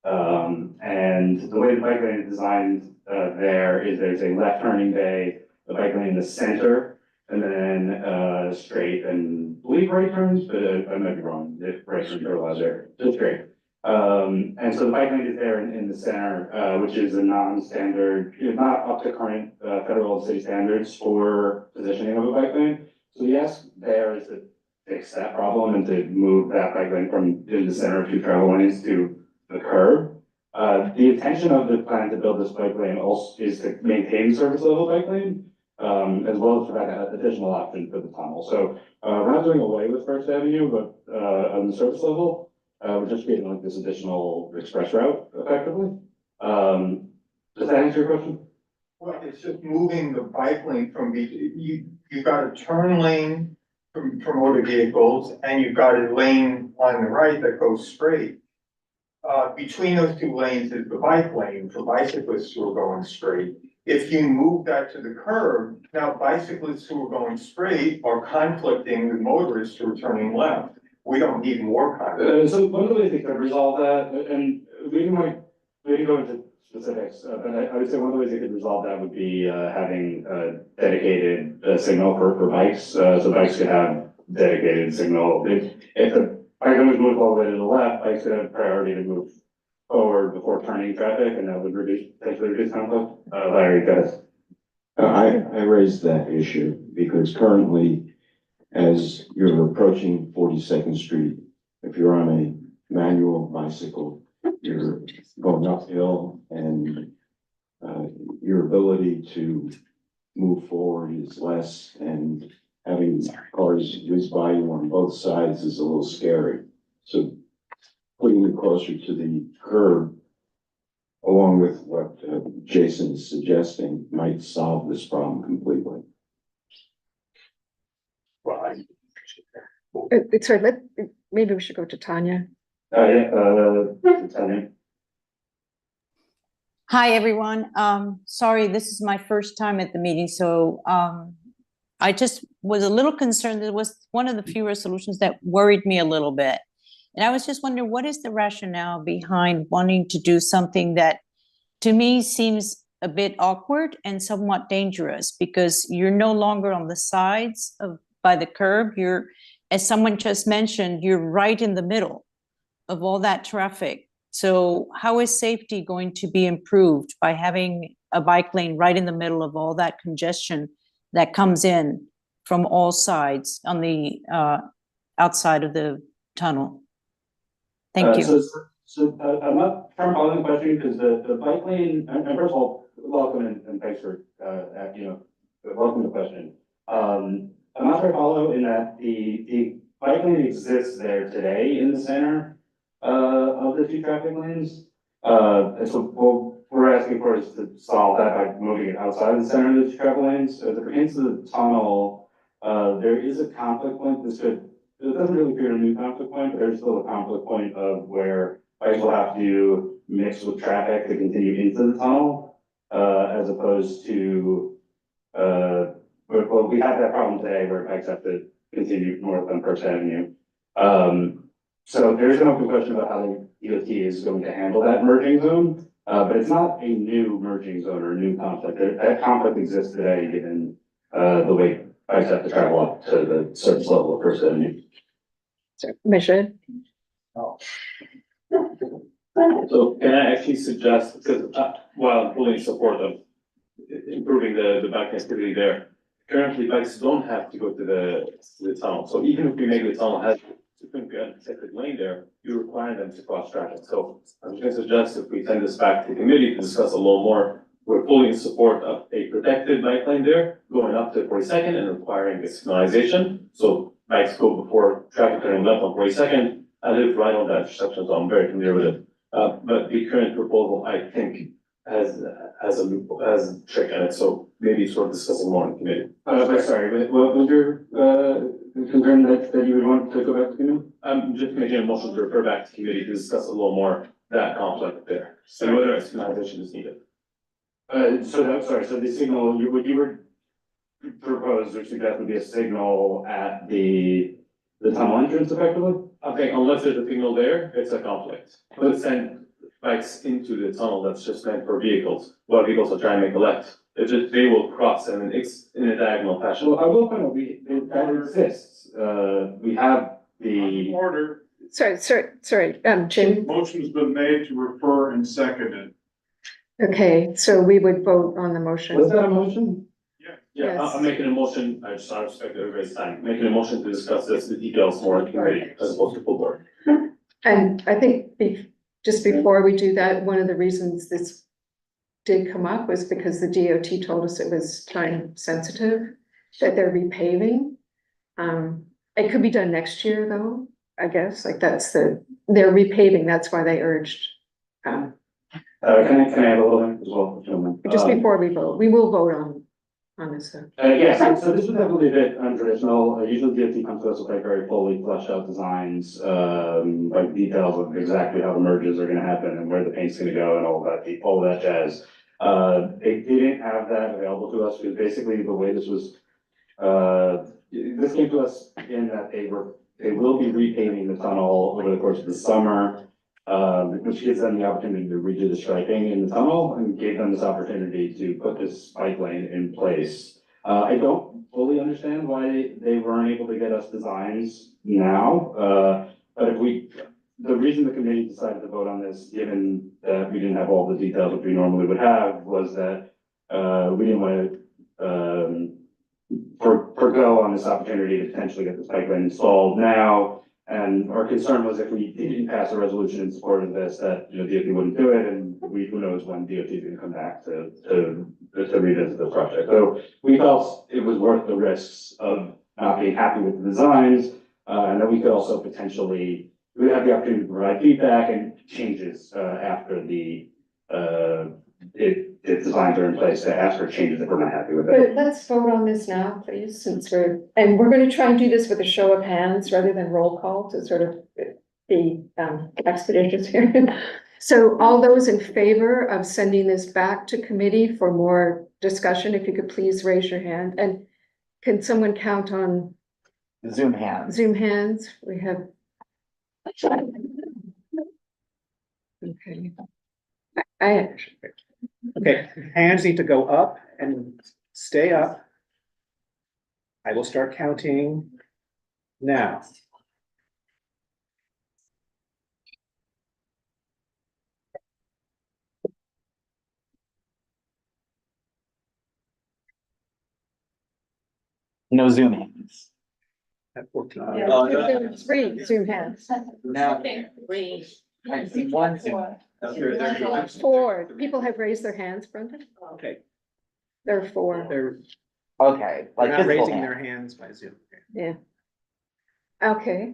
And the way the bike lane is designed there is there's a left turning bay, the bike lane in the center, and then straight and I believe right turns, but I might be wrong if right turns are allowed there, just straight. And so the bike lane is there in the center, which is a non-standard, not up to current federal and city standards for positioning of a bike lane. So the ask there is to fix that problem and to move that bike lane from in the center of two travel lanes to the curb. The intention of the plan to build this bike lane also is to maintain service level bike lane, as well as provide an additional option for the tunnel. So we're not doing away with First Avenue, but on the surface level, we're just creating like this additional express route effectively. Does that answer your question? Well, it's just moving the bike lane from, you've got a turn lane for motor vehicles, and you've got a lane on the right that goes straight. Between those two lanes is the bike lane for bicyclists who are going straight. If you move that to the curb, now bicyclists who are going straight are conflicting with motorists who are turning left. We don't need more conflict. So one of the ways they could resolve that, and we can go into specifics, but I would say one of the ways they could resolve that would be having a dedicated signal for bikes. So bikes could have dedicated signal. If the bike lane was moved all the way to the left, bikes could have priority to move forward before turning traffic, and that would potentially reduce conflict. Larry, go ahead. I raised that issue because currently, as you're approaching 42nd Street, if you're on a manual bicycle, you're going uphill, and your ability to move forward is less, and having cars whiz by you on both sides is a little scary. So putting it closer to the curb, along with what Jason is suggesting, might solve this problem completely. Sorry, maybe we should go to Tanya. Tanya. Hi, everyone. Sorry, this is my first time at the meeting, so I just was a little concerned. It was one of the few resolutions that worried me a little bit. And I was just wondering, what is the rationale behind wanting to do something that to me seems a bit awkward and somewhat dangerous, because you're no longer on the sides by the curb. You're, as someone just mentioned, you're right in the middle of all that traffic. So how is safety going to be improved by having a bike lane right in the middle of all that congestion that comes in from all sides on the outside of the tunnel? Thank you. I'm not sure I'm following the question, because the bike lane, and first of all, welcome and thanks for, welcome to the question. I'm not sure I follow in that the bike lane exists there today in the center of the two traffic lanes. And so what we're asking for is to solve that by moving it outside of the center of the two traffic lanes. As it pertains to the tunnel, there is a conflict point. It doesn't really appear a new conflict point, but there's still a conflict point of where bikes will have to mix with traffic to continue into the tunnel, as opposed to, well, we have that problem today where bikes have to continue north on First Avenue. So there's an open question about how the DOT is going to handle that merging zone, but it's not a new merging zone or a new conflict. That conflict exists today, given the way bikes have to travel up to the surface level of First Avenue. Measure. So can I actually suggest, because while I'm fully in support of improving the bike connectivity there, currently bikes don't have to go to the tunnel. So even if we make the tunnel has a separate lane there, you require them to cross traffic. So I'm going to suggest if we send this back to committee to discuss a little more, we're fully in support of a protected bike lane there, going up to 42nd and requiring a signalization. So bikes go before traffic turning left on 42nd. I live right on that intersection, so I'm very familiar with it. But the current proposal, I think, has a trick in it, so maybe it's worth discussing more in committee. Sorry, but what was your concern that you would want to go back to committee? I'm just making a motion to refer back to committee to discuss a little more that conflict there, and whether a signalization is needed. So the signal, what you were proposed or suggest would be a signal at the tunnel entrance effectively? Okay, unless there's a signal there, it's a conflict. But send bikes into the tunnel that's just meant for vehicles. While vehicles are trying to make a left, it's just, they will cross and it's in a diagonal fashion. Well, I will point out, that exists. We have the. Order. Sorry, Jim. Motion's been made to refer and seconded. Okay, so we would vote on the motion. Was that a motion? Yeah, Yes. I'm making a motion, I just respect everybody's time, making a motion to discuss this, the details more in committee as opposed to full board. And I think just before we do that, one of the reasons this did come up was because the DOT told us it was time sensitive, that they're repaving. It could be done next year though, I guess, like they're repaving, that's why they urged. Can I have a little bit as well, gentlemen? Just before we vote, we will vote on this. So this was definitely a bit untraditional. Usually DOT comes to us with like very fully fleshed out designs, like details of exactly how the merges are gonna happen and where the paint's gonna go and all that jazz. They didn't have that available to us because basically the way this was, this came to us in that they will be repaving the tunnel over the course of the summer. Which gives them the opportunity to redo the striping in the tunnel and gave them this opportunity to put this bike lane in place. I don't fully understand why they weren't able to get us designs now. But the reason the committee decided to vote on this, given that we didn't have all the details that we normally would have, was that we didn't want to forgo on this opportunity to potentially get this bike lane installed now. And our concern was if we didn't pass a resolution in support of this, that, DOT wouldn't do it, and who knows when DOT is gonna come back to revisit the project. So we felt it was worth the risks of not being happy with the designs, and that we could also potentially, we would have the opportunity to provide feedback and changes, after the if designs are in place to ask for changes if we're not happy with But it. let's vote on this now, please, since we're gonna try and do this with a show of hands rather than roll call to sort of be expeditious here. So all those in favor of sending this back to committee for more discussion, if you could please raise your hand, and can someone count on Zoom hands. Zoom hands? We have. Okay. Okay, hands need to go up and stay up. I will start counting now. No Zoom hands. At 14. Three Zoom hands. Now, I see one Zoom. Four. People have raised their hands, Brendan? Okay, There are four. they're Okay, like not physical raising their hands. hands by Zoom. Yeah. Okay.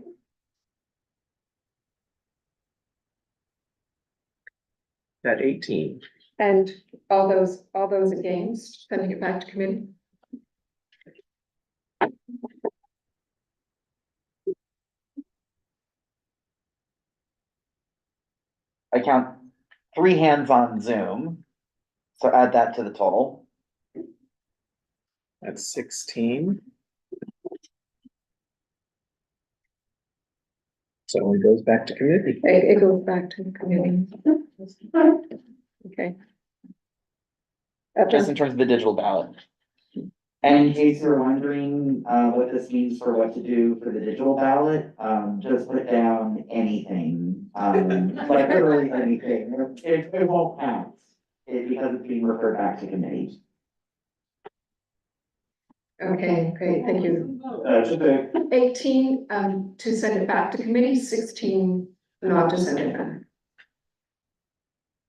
At 18. And all those against, sending it back to committee? I count 3 hands on Zoom. So add that to the total. That's 16. So it goes back to committee. It goes back to the committee. Okay. Just in terms of the digital ballot. And in case you're wondering, what this means for what to do for the digital ballot, just put down anything, like literally anything. It won't count, because it's being referred back to committee. Okay, great, thank you. Just a 18, to send it back to committee, 16 not to send it back.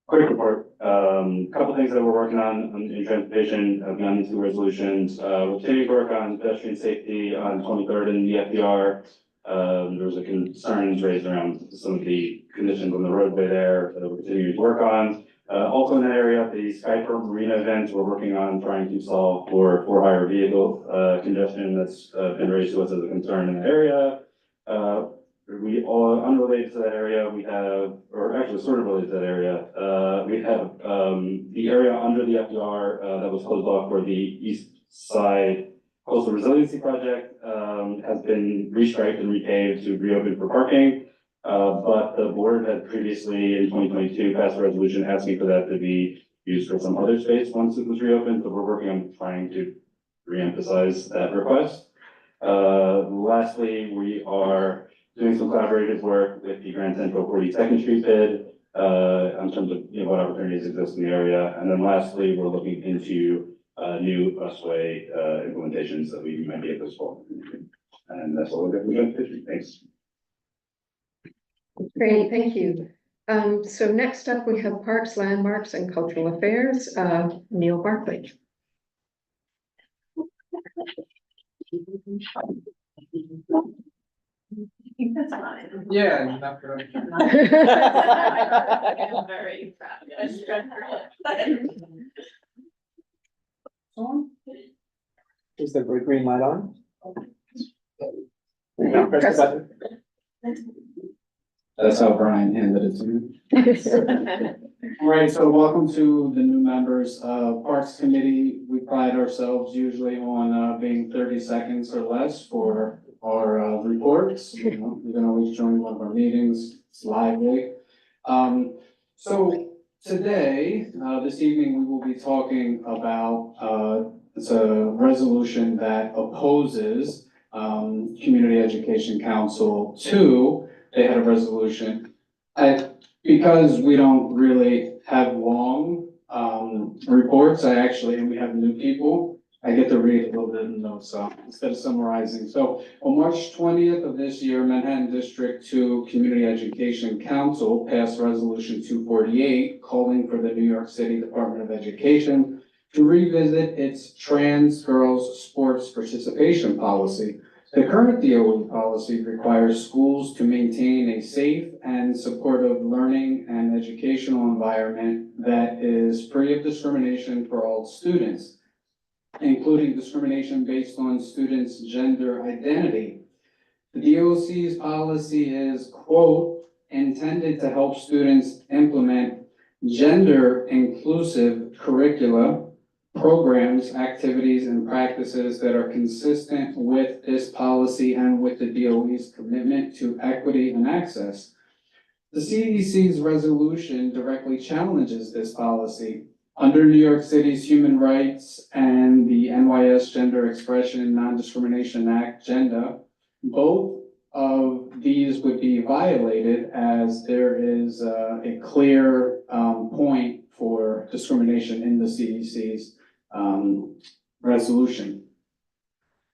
quick report, couple things that we're working on in transportation, beyond these two resolutions. We're continuing to work on pedestrian safety on 23rd and the FDR. There was a concerns raised around some of the conditions on the roadway there that we're continuing to work on. Also in that area, the Skyper Marina event, we're working on trying to solve for higher vehicle, congestion that's been raised to us as a concern in the area. We all, unrelated to that area, we have, or actually sort of related to that area, we have, the area under the FDR, that was closed off for the east side coastal resiliency project, has been restriped and repaved to reopen for parking. But the board had previously in 2022 passed a resolution asking for that to be used for some other space once it was reopened, so we're working on trying to reemphasize that request. Lastly, we are doing some collaborative work with the Grand Central 42nd Street bid, in terms of, what opportunities exist in the area. And then lastly, we're looking into, new busway, implementations that we might be able to solve. And that's all we've got for transportation. Thanks. Great, thank you. So next up, we have Parks, Landmarks, and Cultural Affairs, Neil Barkley. I think that's fine. Yeah, I'm not gonna. I'm very proud. Is the green light on? Press- That's how Brian handed it to me. All right, so welcome to the new members of Parks Committee. We pride ourselves usually on being 30 seconds or less for our reports. You can always join one of our meetings, it's lively. So today, this evening, we will be talking about, it's a resolution that opposes Community Education Council 2. They had a resolution. Because we don't really have long reports, and we have new people, I get to read a little bit of the notes, so instead of summarizing. So on March 20th of this year, Manhattan District 2 Community Education Council passed Resolution 248, calling for the New York City Department of Education to revisit its trans girls sports participation policy. The current DOE policy requires schools to maintain a safe and supportive learning and educational environment that is free of discrimination for all students, including discrimination based on students' gender identity. The DOC's policy is, quote, intended to help students implement gender inclusive curricula, programs, activities, and practices that are consistent with this policy and with the DOE's commitment to equity and access. The CDC's resolution directly challenges this policy. Under New York City's Human Rights and the NYS Gender Expression and Non-Discrimination Act, GENDA, both of these would be violated as there is a clear point for discrimination in the CDC's resolution.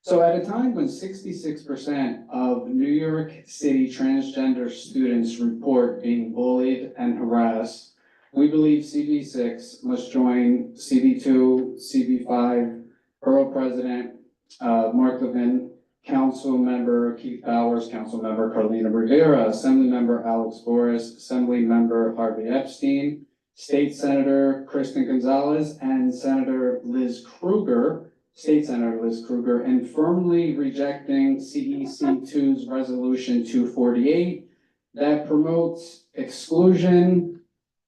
So at a time when 66% of New York City transgender students report being bullied and harassed, we believe CB6 must join CB2, CB5, Borough President Mark Levin, Council Member Keith Powers, Council Member Carlina Rivera, Assembly Member Alex Boris, Assembly Member Harvey Epstein, State Senator Kristen Gonzalez, and Senator Liz Kruger, State Senator Liz Kruger, and firmly rejecting CEC2's Resolution 248 that promotes exclusion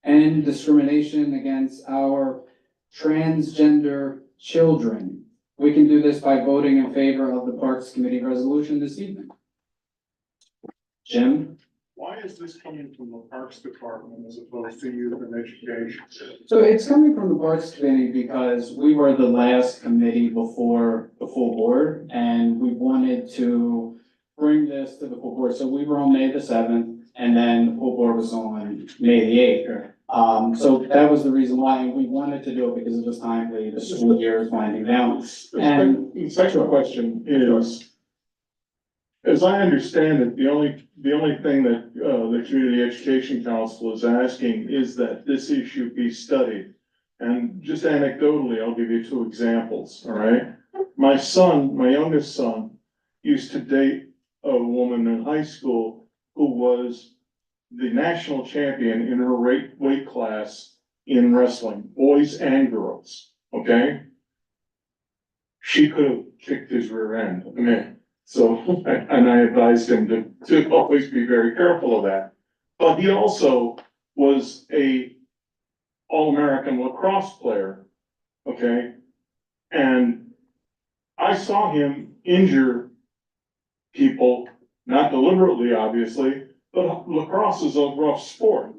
and discrimination against our transgender children. We can do this by voting in favor of the Parks Committee resolution this evening. Jim? Why is this coming from the Parks Department as opposed to Youth and Education? So it's coming from the Parks Committee because we were the last committee before the full board, and we wanted to bring this to the full board. So we were on May the 7th, and then the full board was on May the 8th. So that was the reason why we wanted to do it, because it was timely, the school year is winding down. And The second question is, as I understand it, the only thing that, the Community Education Council is asking is that this issue be studied. And just anecdotally, I'll give you two examples, all right? My son, my youngest son, used to date a woman in high school who was the national champion in her weight class in wrestling, boys and girls, okay? She could have kicked his rear end, I mean, so, and I advised him to always be very careful of that. But he also was a All-American lacrosse player, okay? And I saw him injure people, not deliberately, obviously, but lacrosse is a rough sport.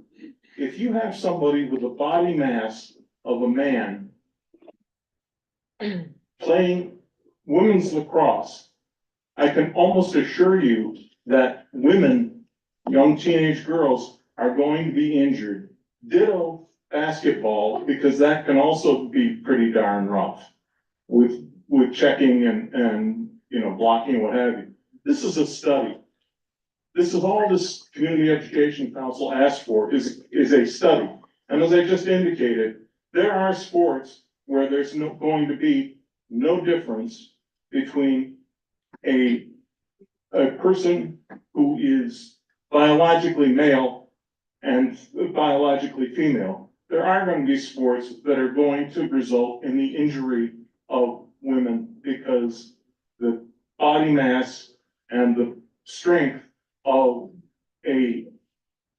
If you have somebody with the body mass of a man playing women's lacrosse, I can almost assure you that women, young teenage girls, are going to be injured. Ditto basketball, because that can also be pretty darn rough with checking and blocking, what have you. This is a study. This is all this Community Education Council asked for is a study. And as I just indicated, there are sports where there's going to be no difference between a person who is biologically male and biologically female. There are going to be sports that are going to result in the injury of women because the body mass and the strength of a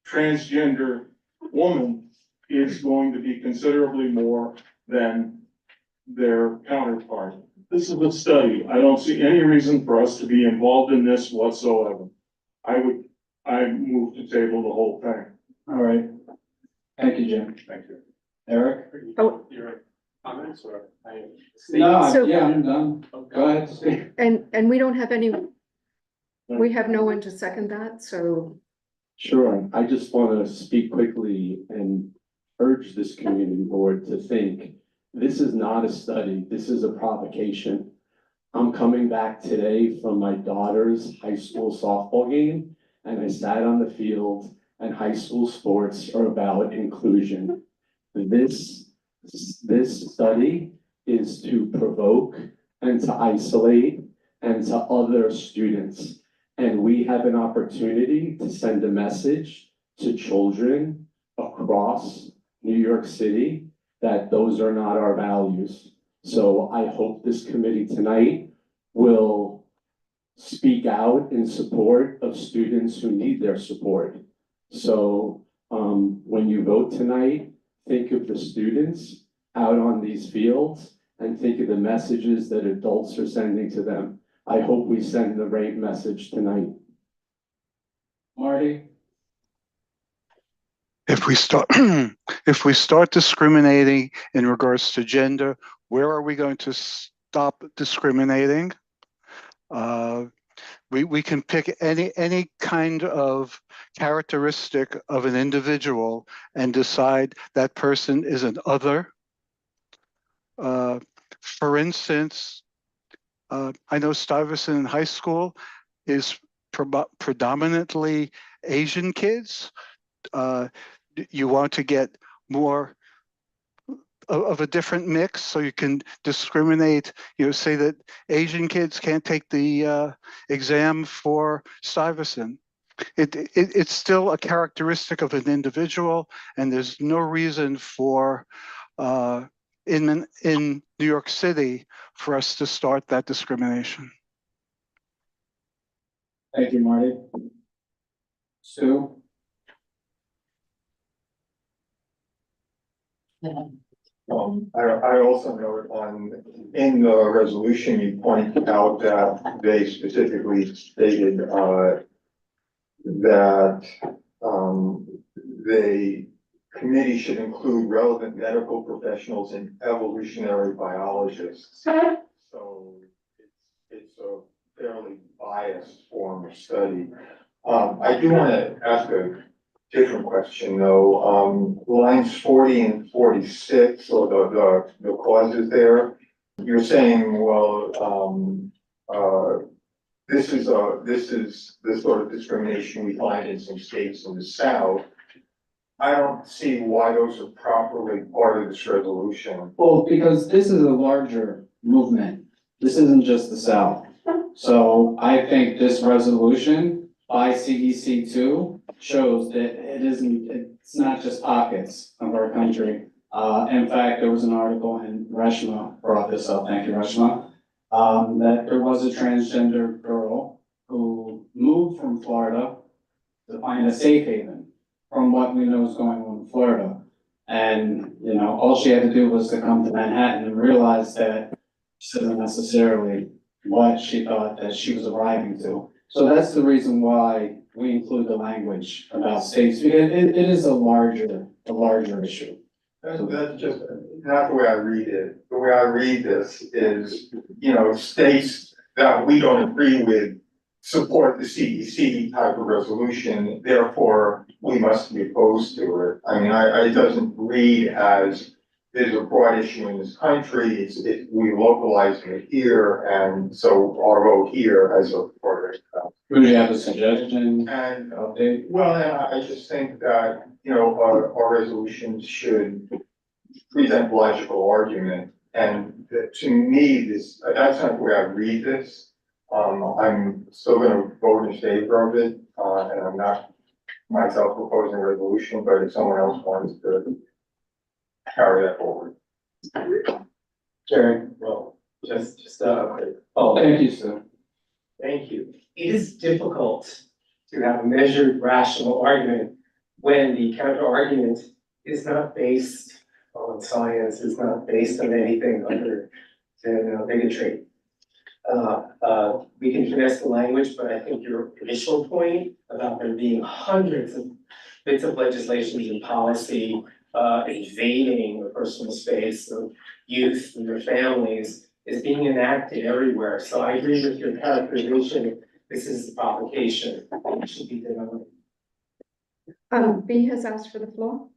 transgender woman is going to be considerably more than their counterpart. This is a study. I don't see any reason for us to be involved in this whatsoever. I move to table the whole thing. all right. Thank you, Jim. Thank you. Eric? Oh. Your comments or? No, So- yeah, I'm done. Go ahead, speak. And we don't have any, we have no one to second that, so. Sure, I just want to speak quickly and urge this community board to think, this is not a study, this is a provocation. I'm coming back today from my daughter's high school softball game, and I sat on the field, and high school sports are about inclusion. This study is to provoke and to isolate and to other students. And we have an opportunity to send a message to children across New York City that those are not our values. So I hope this committee tonight will speak out in support of students who need their support. So when you vote tonight, think of the students out on these fields and think of the messages that adults are sending to them. I hope we send the right message tonight. Marty? If we start, if we start discriminating in regards to gender, where are we going to stop discriminating? We can pick any kind of characteristic of an individual and decide that person is an other. For instance, I know Stuyvesant High School is predominantly Asian kids. You want to get more of a different mix so you can discriminate, say that Asian kids can't take the exam for Stuyvesant. It's still a characteristic of an individual, and there's no reason for in New York City for us to start that discrimination. Thank you, Marty. Sue? I also note in the resolution, you pointed out that they specifically stated, that, the committee should include relevant medical professionals and evolutionary biologists. So it's a fairly biased form of study. I do want to ask a different question though. Lines 40 and 46, or the clauses there, you're saying, well, this is the sort of discrimination we find in some states in the South. I don't see why those are properly part of this resolution. Well, because this is a larger movement. This isn't just the South. So I think this resolution by CEC two shows that it's not just pockets of our country. In fact, there was an article, and Reshma brought this up, thank you, Reshma, that there was a transgender girl who moved from Florida to find a safe haven from what we know is going on in Florida. And, all she had to do was to come to Manhattan and realize that this isn't necessarily what she thought that she was arriving to. So that's the reason why we include the language about states, because it is a larger issue. That's just not the way I read it. The way I read this is, states that we don't agree with support the CEC type of resolution, therefore we must be opposed to it. I mean, it doesn't read as there's a broad issue in this country, we localize it here, and so our vote here as a part of it. Would you have a suggestion? And, well, I just think that, our resolutions should present logical argument. And to me, that's not the way I read this. I'm still gonna vote in favor of it, and I'm not myself proposing a resolution, but if someone else wants to carry that forward. Jerry? Well, just, Thank you, sir. thank you. It is difficult to have a measured, rational argument when the counter argument is not based on science, is not based on anything other than bigotry. We can finesse the language, but I think your initial point about there being hundreds of bits of legislation and policy invading the personal space of youth and their families is being enacted everywhere. So I agree with your characterization. This is the provocation. It should be denied. B has asked for the floor.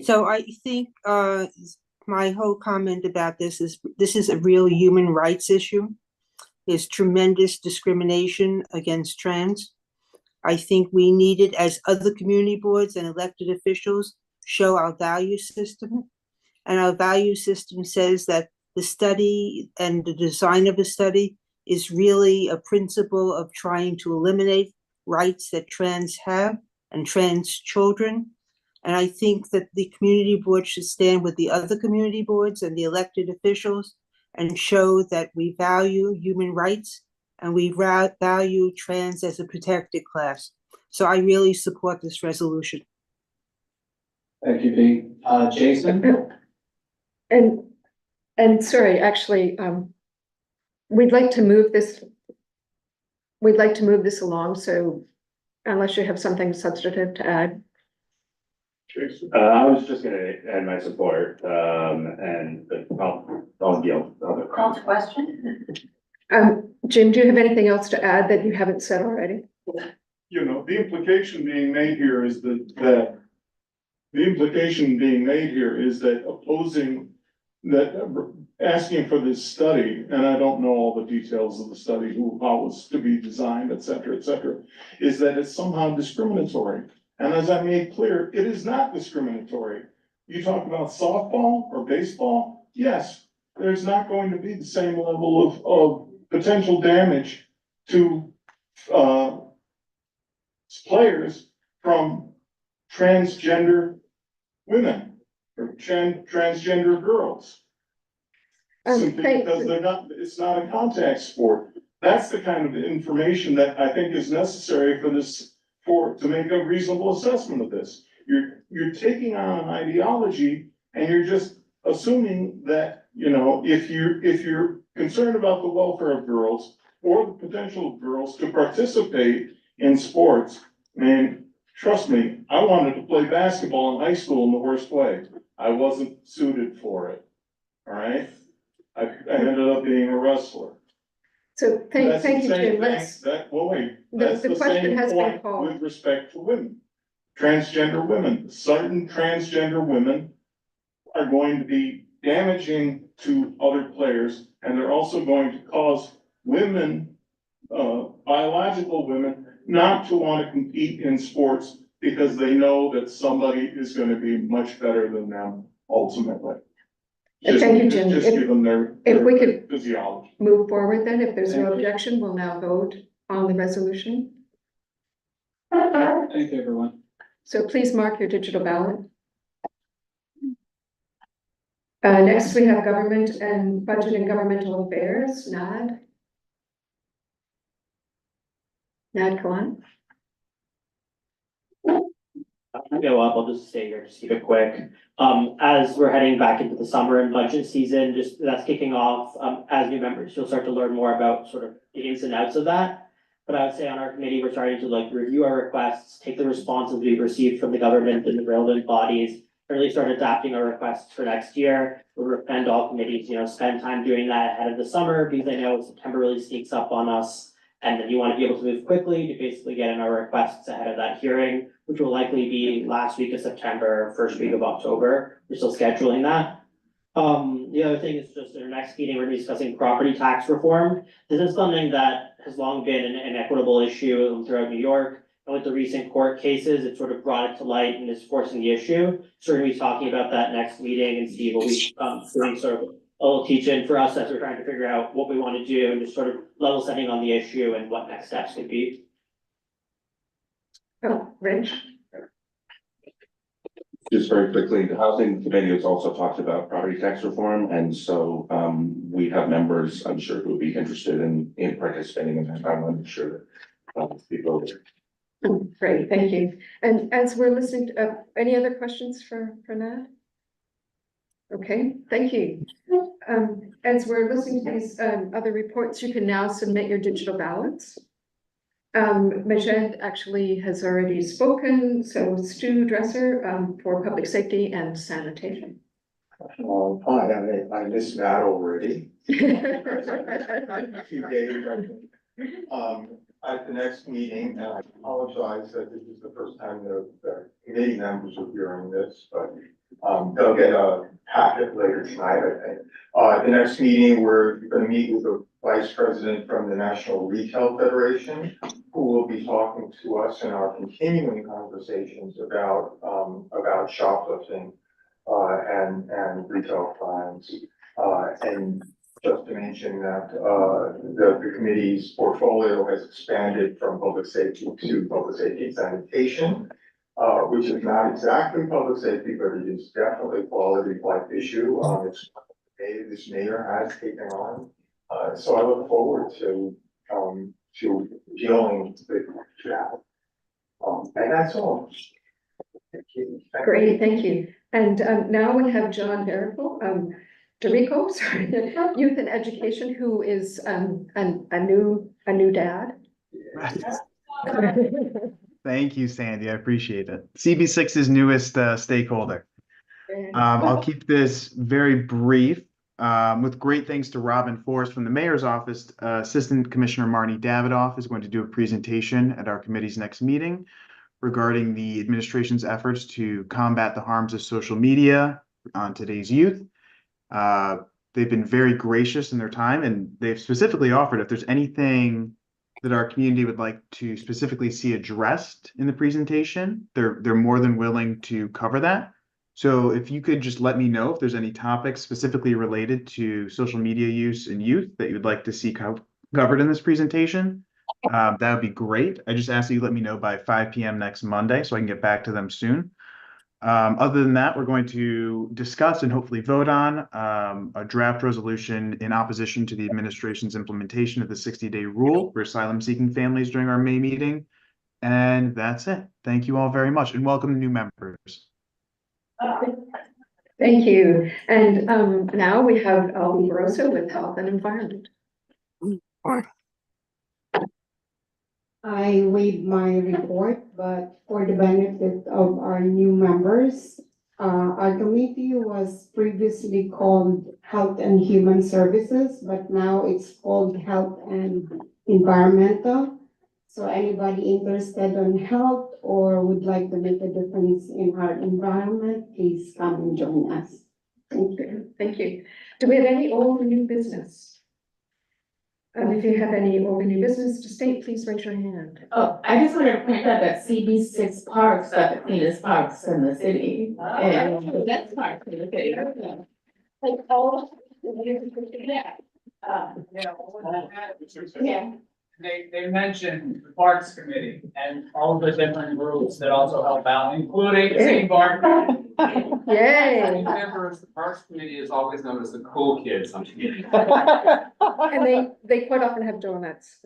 So I think my whole comment about this is a real human rights issue. There's tremendous discrimination against trans. I think we need it as other community boards and elected officials show our value system. And our value system says that the study and the design of a study is really a principle of trying to eliminate rights that trans have and trans children. And I think that the community board should stand with the other community boards and the elected officials and show that we value human rights and we value trans as a protected class. So I really support this resolution. Thank you, Dee. Jason? And sorry, actually, we'd like to move this. We'd like to move this along, so unless you have something substantive to add. I was just gonna add my support, and I'll yield. Call to question? Jim, do you have anything else to add that you haven't said already? You know, the implication being made here is that the implication being made here is that opposing, that asking for this study, and I don't know all the details of the study, how it's to be designed, et cetera, is that it's somehow discriminatory. And as I made clear, it is not discriminatory. You talk about softball or baseball, yes, there's not going to be the same level of potential damage to players from transgender women or transgender girls. Simply because it's not a contact sport. That's the kind of information that I think is necessary for this, to make a reasonable assessment of this. You're taking on an ideology and you're just assuming that, you know, if you're concerned about the welfare of girls or the potential of girls to participate in sports, man, trust me, I wanted to play basketball in high school in the worst way. I wasn't suited for it, all right? I ended up being a wrestler. So thank you, Jim. That's the question same has been point called. with respect to women. Transgender women, certain transgender women are going to be damaging to other players, and they're also going to cause women, biological women, not to want to compete in sports because they know that somebody is going to be much better than them ultimately. Thank you, Jim. Just give them their physiology. Move forward then, if there's no objection, we'll now vote on the resolution. Thank you, everyone. So please mark your digital ballot. Next, we have Government and Budget and Governmental Affairs, NAD. NAD Kalan. I'll just stay here, just keep it quick. As we're heading back into the summer and budget season, just that's kicking off, as new members, you'll start to learn more about sort of the ins and outs of that. But I would say on our committee, we're starting to like review our requests, take the responses we've received from the government and the relevant bodies, really start adapting our requests for next year. We'll recommend all committees, spend time doing that ahead of the summer, because I know September really sneaks up on us. And then you want to be able to move quickly to basically get in our requests ahead of that hearing, which will likely be last week of September, first week of October. We're still scheduling that. The other thing is just in our next meeting, we're gonna be discussing property tax reform. This is something that has long been an equitable issue throughout New York. And with the recent court cases, it sort of brought it to light and is forcing the issue. So we're gonna be talking about that next meeting and see what we doing sort of a little teach-in for us as we're trying to figure out what we want to do and just sort of level setting on the issue and what next steps could be. Oh, Rich? Just very quickly, the housing committee has also talked about property tax reform, and so we have members, I'm sure, who would be interested in participating in that. I want to make sure that people. Great, thank you. And as we're listening to, any other questions for Nat? Okay, thank you. As we're listening to these other reports, you can now submit your digital ballots. Majed actually has already spoken, so Stu Dresser for Public Safety and Sanitation. Hi, I missed that already. A few days, I think. At the next meeting, and I apologize that this is the first time the committee members are hearing this, but they'll get a packet later tonight, I think. At the next meeting, we're gonna meet with the vice president from the National Retail Federation, who will be talking to us in our continuing conversations about shoplifting and retail crimes. And just to mention that, the committee's portfolio has expanded from public safety to public safety and sanitation, which is not exactly public safety, but it is definitely a quality of life issue. It's this mayor has taken on. So I look forward to dealing with that. And that's all. Thank you. Great, thank you. And now we have John Dorico, sorry, Youth and Education, who is a new dad. Thank you, Sandy. I appreciate it. CB6's newest stakeholder. I'll keep this very brief. With great thanks to Robin Forrest from the Mayor's Office, Assistant Commissioner Marnie Davidoff is going to do a presentation at our committee's next meeting regarding the administration's efforts to combat the harms of social media on today's youth. They've been very gracious in their time, and they've specifically offered if there's anything that our community would like to specifically see addressed in the presentation, they're more than willing to cover that. So if you could just let me know if there's any topics specifically related to social media use in youth that you would like to see covered in this presentation, that would be great. I just ask that you let me know by 5 p.m. next Monday so I can get back to them soon. Other than that, we're going to discuss and hopefully vote on a draft resolution in opposition to the administration's implementation of the 60-day rule for asylum-seeking families during our May meeting. And that's it. Thank you all very much, and welcome to new members. Thank you. And now we have Albie Barroso with Health and Environment. I read my report, but for the benefit of our new members, our committee was previously called Health and Human Services, but now it's called Health and Environmental. So anybody interested in health or would like to make a difference in our environment, please come and join us. Thank you. Thank you. Do we have any old or new business? If you have any old or new business to state, please raise your hand. Oh, I just wanted to point out that CB6 parks are the cleanest parks in the city. And the best parks in the city. Like all. Yeah. They mentioned the Parks Committee and all the different groups that also help out, including St. Bart. Yay. Members, the Parks Committee is always known as the cool kids. I'm kidding. And they quite often have donuts.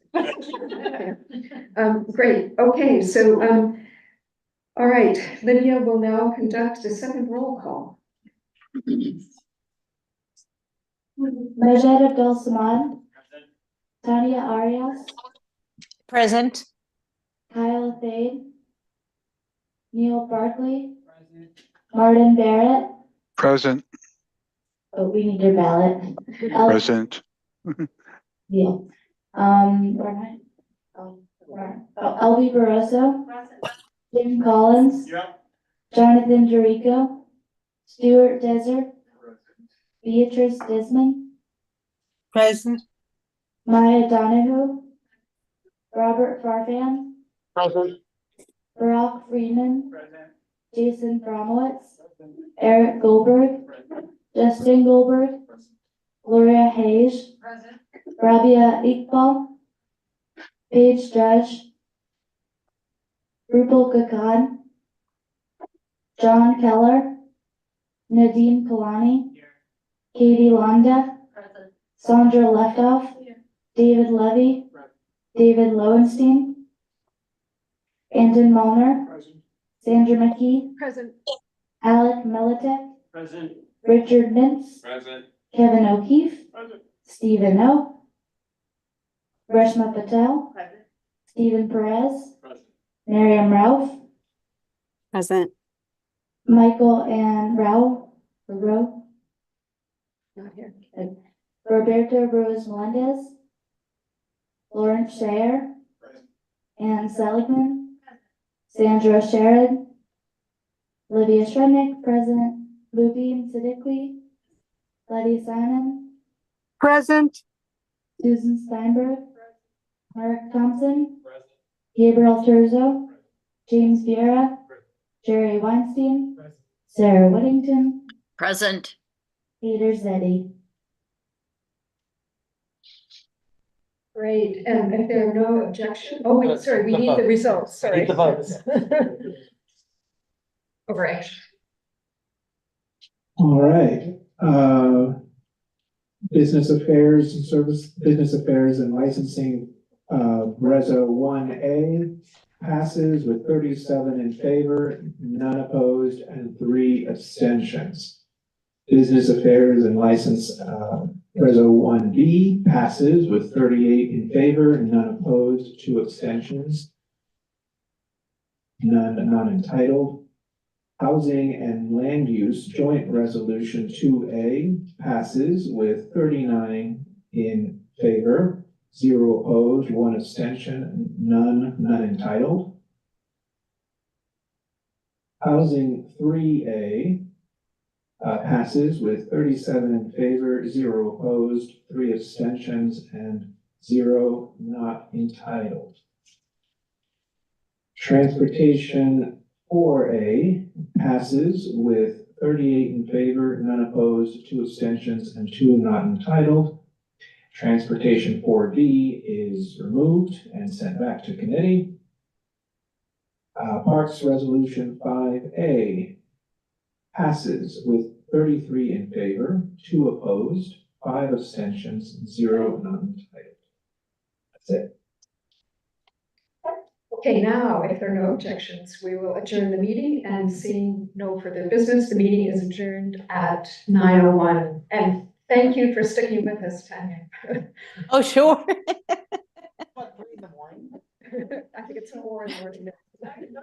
Great, okay, so, all right, Lydia will now conduct the second roll call. Majed Abdul Samad. Tanya Arias. Present. Kyle Thade. Neil Barkley. Martin Barrett. Present. Oh, we need your ballot. Present. Yeah. Where am I? Albie Barroso. Jim Collins. Yep. Jonathan Jericho. Stuart Desert. Beatrice Desmond. Present. Maya Donahue. Robert Farfan. Present. Barack Freeman. Jason Bromowitz. Eric Goldberg. Justin Goldberg. Gloria Hayes. Rabia Iqbal. Paige Judge. Rupal Kakan. John Keller. Nadine Kalani. Katie Londa. Sandra Leftoff. David Levy. David Lowenstein. Anton Mulner. Sandra McKee. Present. Alec Militek. Present. Richard Mintz. Present. Kevin O'Keefe. Present. Stephen O. Reshma Patel. Stephen Perez. Miriam Ralph. Present. Michael and Rowe. Not here. Roberto Ruiz Melendez. Lawrence Shayer. Ann Seligman. Sandra Sherrod. Lydia Shrednick, present. Lubin Siddiqui. Letty Simon. Present. Susan Steinberg. Mark Thompson. Gabriel Turzo. James Vieira. Jerry Weinstein. Sarah Whittington. Present. Peter Zeddy. Great, and if there are no objections, oh, wait, sorry, we need the results, sorry. Need the votes. Right. All right, business affairs and licensing, Reso 1A passes with 37 in favor, none opposed, and 3 abstentions. Business affairs and license, Reso 1B passes with 38 in favor, none opposed, 2 abstentions. None entitled. Housing and Land Use Joint Resolution 2A passes with 39 in favor, 0 opposed, 1 abstention, none entitled. Housing 3A passes with 37 in favor, 0 opposed, 3 abstentions, and 0 not entitled. Transportation 4A passes with 38 in favor, none opposed, 2 abstentions, and 2 not entitled. Transportation 4D is removed and sent back to committee. Parks Resolution 5A passes with 33 in favor, 2 opposed, 5 abstentions, and 0 not entitled. That's it. Okay, now, if there are no objections, we will adjourn the meeting, and seeing no further business, the meeting is adjourned at 9:01. And thank you for sticking with us, Tanya. Oh, sure. I think it's 4 in the morning.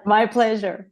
My pleasure.